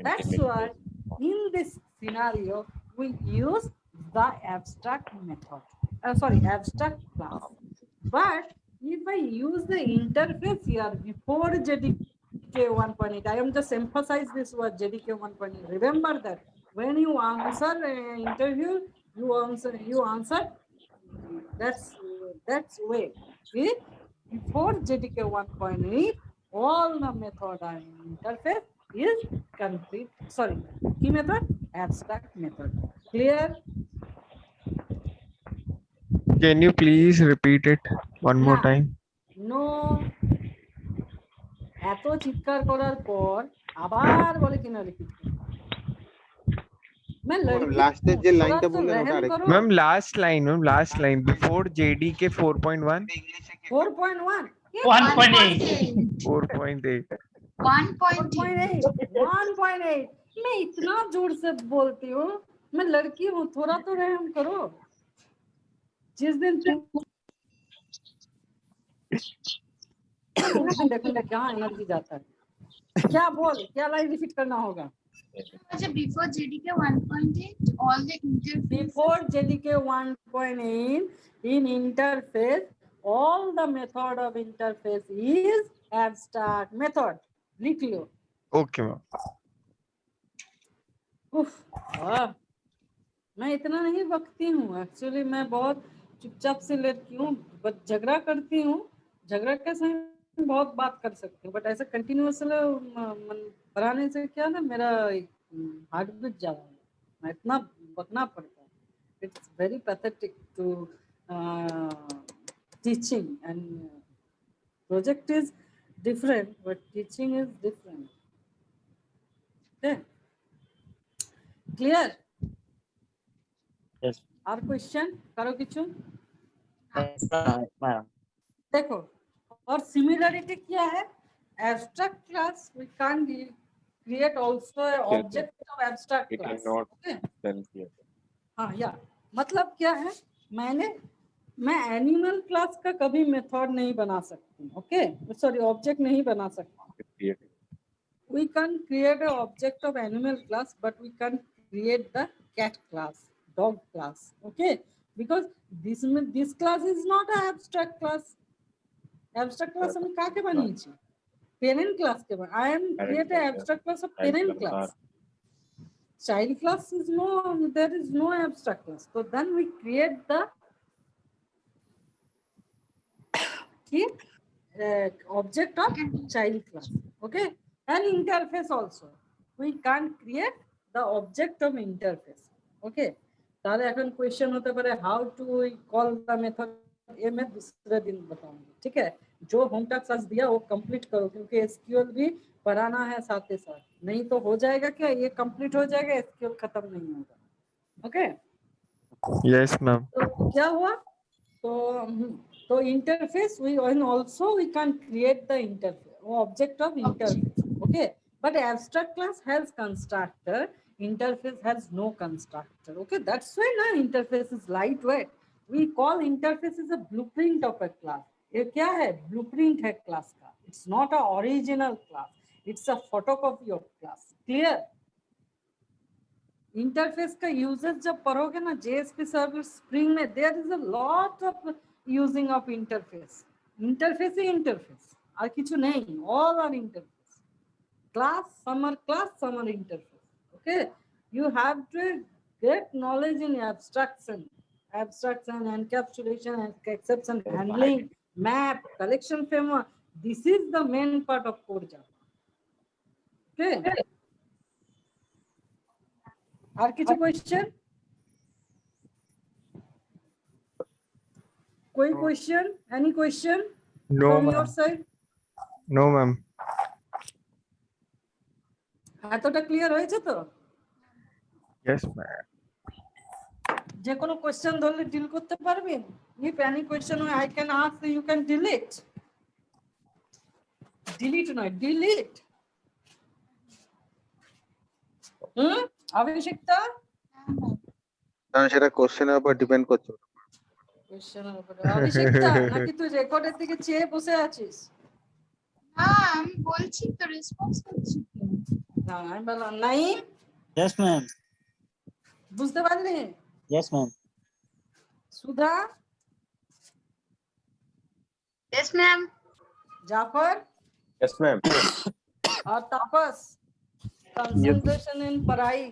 That's why in this scenario we use the abstract method. Abstract class. But if I use the interface here before JDK 1.8, I am just emphasize this word JDK 1.8. Remember that when you answer interview, you answer. That's way. See? Before JDK 1.8, all the method and interface is complete. Sorry, key method, abstract method. Clear? Can you please repeat it one more Nah. time? No. এত চিৎকার করার পর আবার বলে কিনা repeat করতে। मैं लड़की लास्ट जे हूँ, लाइनটা थोड़ा तो বললেন ওটা रहम আরেকটু करो। Ma'am, last line, before JDK 4.1, 4.1 1.8 4.8. 1.8 मैं इतना जोर से बोलती हूँ, मैं लड़की हूँ, थोड़ा तो रहम करो। जिस दिन तुम देखो क्या एनर्जी जाता है। क्या बोल, क्या लाइन रिपीट करना होगा? अच्छा, before JDK 1.8 all the interfaces Before JDK 1.8 in interface, all the method of interface is abstract method. लिख लो। Okay ma'am. वाह, मैं इतना नहीं बकती हूँ एक्चुअली, मैं बहुत चुपचाप से लेती हूँ, बट झगड़ा करती हूँ। झगड़ा के समय बहुत बात कर सकती हूँ, बट ऐसे कंटिन्यूअस पढ़ाने से क्या ना, मेरा हार्ट बीट ज्यादा है, मैं इतना बकना पड़ता है। It's very pathetic to teaching, and project is different but teaching is different. Okay, clear? Yes. और क्वेश्चन करो किचु? Yes, ma'am. देखो, और सिमिलरिटी क्या है? Abstract class we can't create also an object of abstract It class. cannot Okay? self here. हाँ, या मतलब क्या है, मैं एनिमल क्लास का कभी मेथड नहीं बना सकती, ओके सॉरी ऑब्जेक्ट नहीं बना सकती। We can create an object of animal class, but we can't create the cat class, dog class, okay? Because this class is not an abstract class. Abstract class हम क्या के बनी थी? Parent class के बनी। I am create an abstract class of parent class. Child class is no, there is no abstract class. So then we create the object of child class, okay? And interface also. We can't create the object of interface, okay? ताले अगर question होते परे how to we call the method, ये मैं दूसरे दिन बताऊंगी, ठीक है? जो होम टास्क आज दिया वो कंप्लीट करो, क्योंकि SQL भी पढ़ाना है साथ ही साथ, नहीं तो हो जाएगा क्या, ये कंप्लीट हो जाएगा, SQL खत्म नहीं होगा, ओके? Yes ma'am. तो क्या हुआ? तो interface we also we can create the interface object of interface, okay? But abstract class has constructor, interface has no constructor, okay? That's why na interface is lightweight. We call interface is a blueprint of a class. ये क्या है? Blueprint है class का. It's not a original class. It's a photocopy of class. Clear? Interface का uses जब पढ़ोगे ना JSP server spring में, there is a lot of using of interface. Interface ही इंटरफेस और किछु नहीं, ऑल आर इंटरफेस। क्लास समर interface, okay? You have to get knowledge in abstraction encapsulation and exception handling, map, collection framework. This is the main part of core Java, okay? और किसी question? कोई question? Any question no from your ma'am. Side? No ma'am. এতটা clear হয়েছে তো? Yes ma'am. যে কোনো question ধরলে deal করতে পারবেন? If any question I can ask, you can delete নয়, ডিলিট। আবশ্যিকতা কারণ সেটা কোশ্চেনের উপর ডিপেন্ড করছে। কোশ্চেনের উপরে আবশ্যিকতা নাকি তুই রেকর্ডের দিকে চেয়ে বসে আছিস? না, আমি বলছি তো, রেসপন্স করছি তো। না আমি বললাম নাই। Yes, ma'am. বুঝতে পারলি? Yes, ma'am. সুধা? Yes, ma'am. Jafar Yes, ma'am. और तापस, कंसंट्रेशन इन पढ़ाई।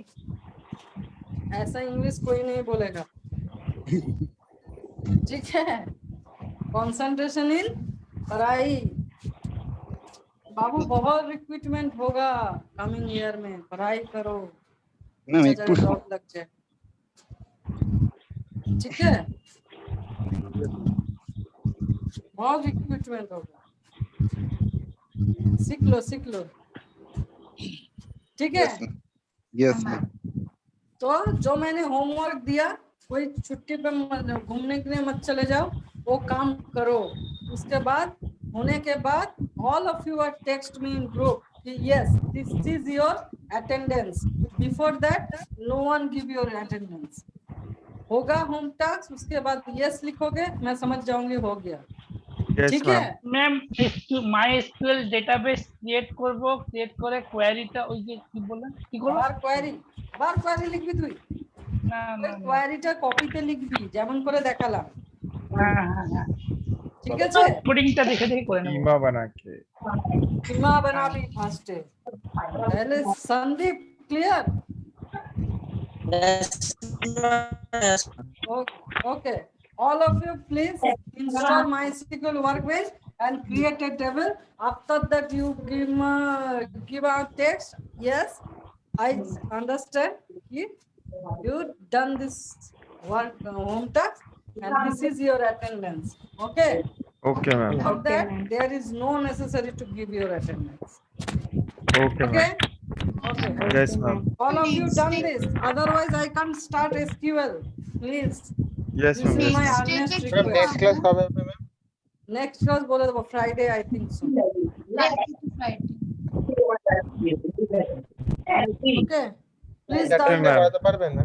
ऐसा इंग्लिश कोई नहीं बोलेगा, ठीक है? कंसंट्रेशन इन पढ़ाई। बाबू बहुत रिक्रूटमेंट होगा कमिंग ईयर में, पढ़ाई करो, जॉब लग जाए, ठीक है? बहुत रिक्रूटमेंट होगा, सीख लो, ठीक है? यस। तो जो मैंने होमवर्क दिया, कोई छुट्टी पे घूमने के लिए मत चले जाओ, वो काम करो। उसके बाद होने के बाद all of you are text me in group, yes this is your attendance. Before that no one give your attendance. होगा होम टास्क, उसके बाद yes लिखोगे, मैं समझ जाऊंगी हो गया। Yes, ठीक ma'am. है ম্যাম একটু মাইএসকিউএল ডেটাবেস ক্রিয়েট করব, ক্রিয়েট করে কোয়ারিটা ওই যে কি বললেন কি করব? বার কোয়ারি লিখবি তুই না ওই কোয়ারিটা কপিতে লিখবি যেমন করে দেখালাম হ্যাঁ ঠিক আছে কোডিংটা দেখে দেখে করে নেব। कीमा बना के কিমা বানাবি ফার্স্টে তাহলে Sandeep clear Yes. Okay. All of you, please install MySQL Workbench and create a table. After that, you give a text. Yes, I understand. You done this work home task, and this is your attendance. Okay. Okay, ma'am. For that, there is no necessary to give your attendance. Okay, Okay. ma'am. Okay. Yes, ma'am. All of you done this. Otherwise, I can't start SQL. Please. Yes, This ma'am. is Yes, my ma'am. earnest Ma'am, request. next class कब है ma'am? Next class बोले तो Friday I think so. Friday to Friday. Okay. Please Okay, start. ma'am. করাতে পারবেন না?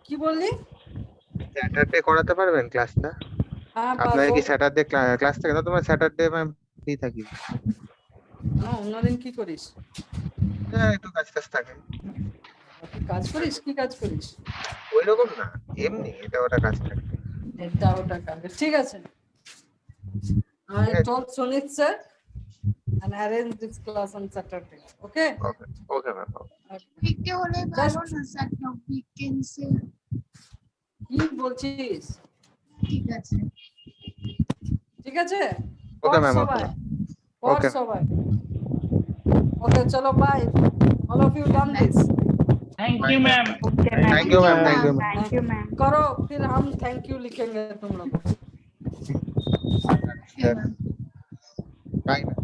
কি বললি? Saturday করাতে পারবেন ক্লাসটা? হ্যাঁ আপনার পারবো। কি স্যাটারডে ক্লাস থাকে না? তোমার স্যাটারডে ম্যাম ফ্রি থাকি। না অন্যদিন কি করিস? হ্যাঁ একটু কাজ থাকে। তুই কাজ করিস কি কাজ করিস? ওই রকম না, এমনি এটা ওটা কাজ থাকে। এটা ওটা কাজ। ঠিক আছে। I told Sunit sir and arrange this class on Saturday. Okay? Okay ma'am. Weekday হলে ভালো না স্যার, উইকেন্ডসে কি বলছিস? ঠিক আছে। ঠিক আছে? Okay, কর ma'am, সবাই। okay. কর Okay. সবাই। Okay, চলো bye. All of you done this. Thank you ma'am. Okay, ma'am. Thank you ma'am. Thank you ma'am. Thank you, ma'am. करो फिर हम थैंक यू लिखेंगे तुम लोग Okay, ma'am. Bye ma'am.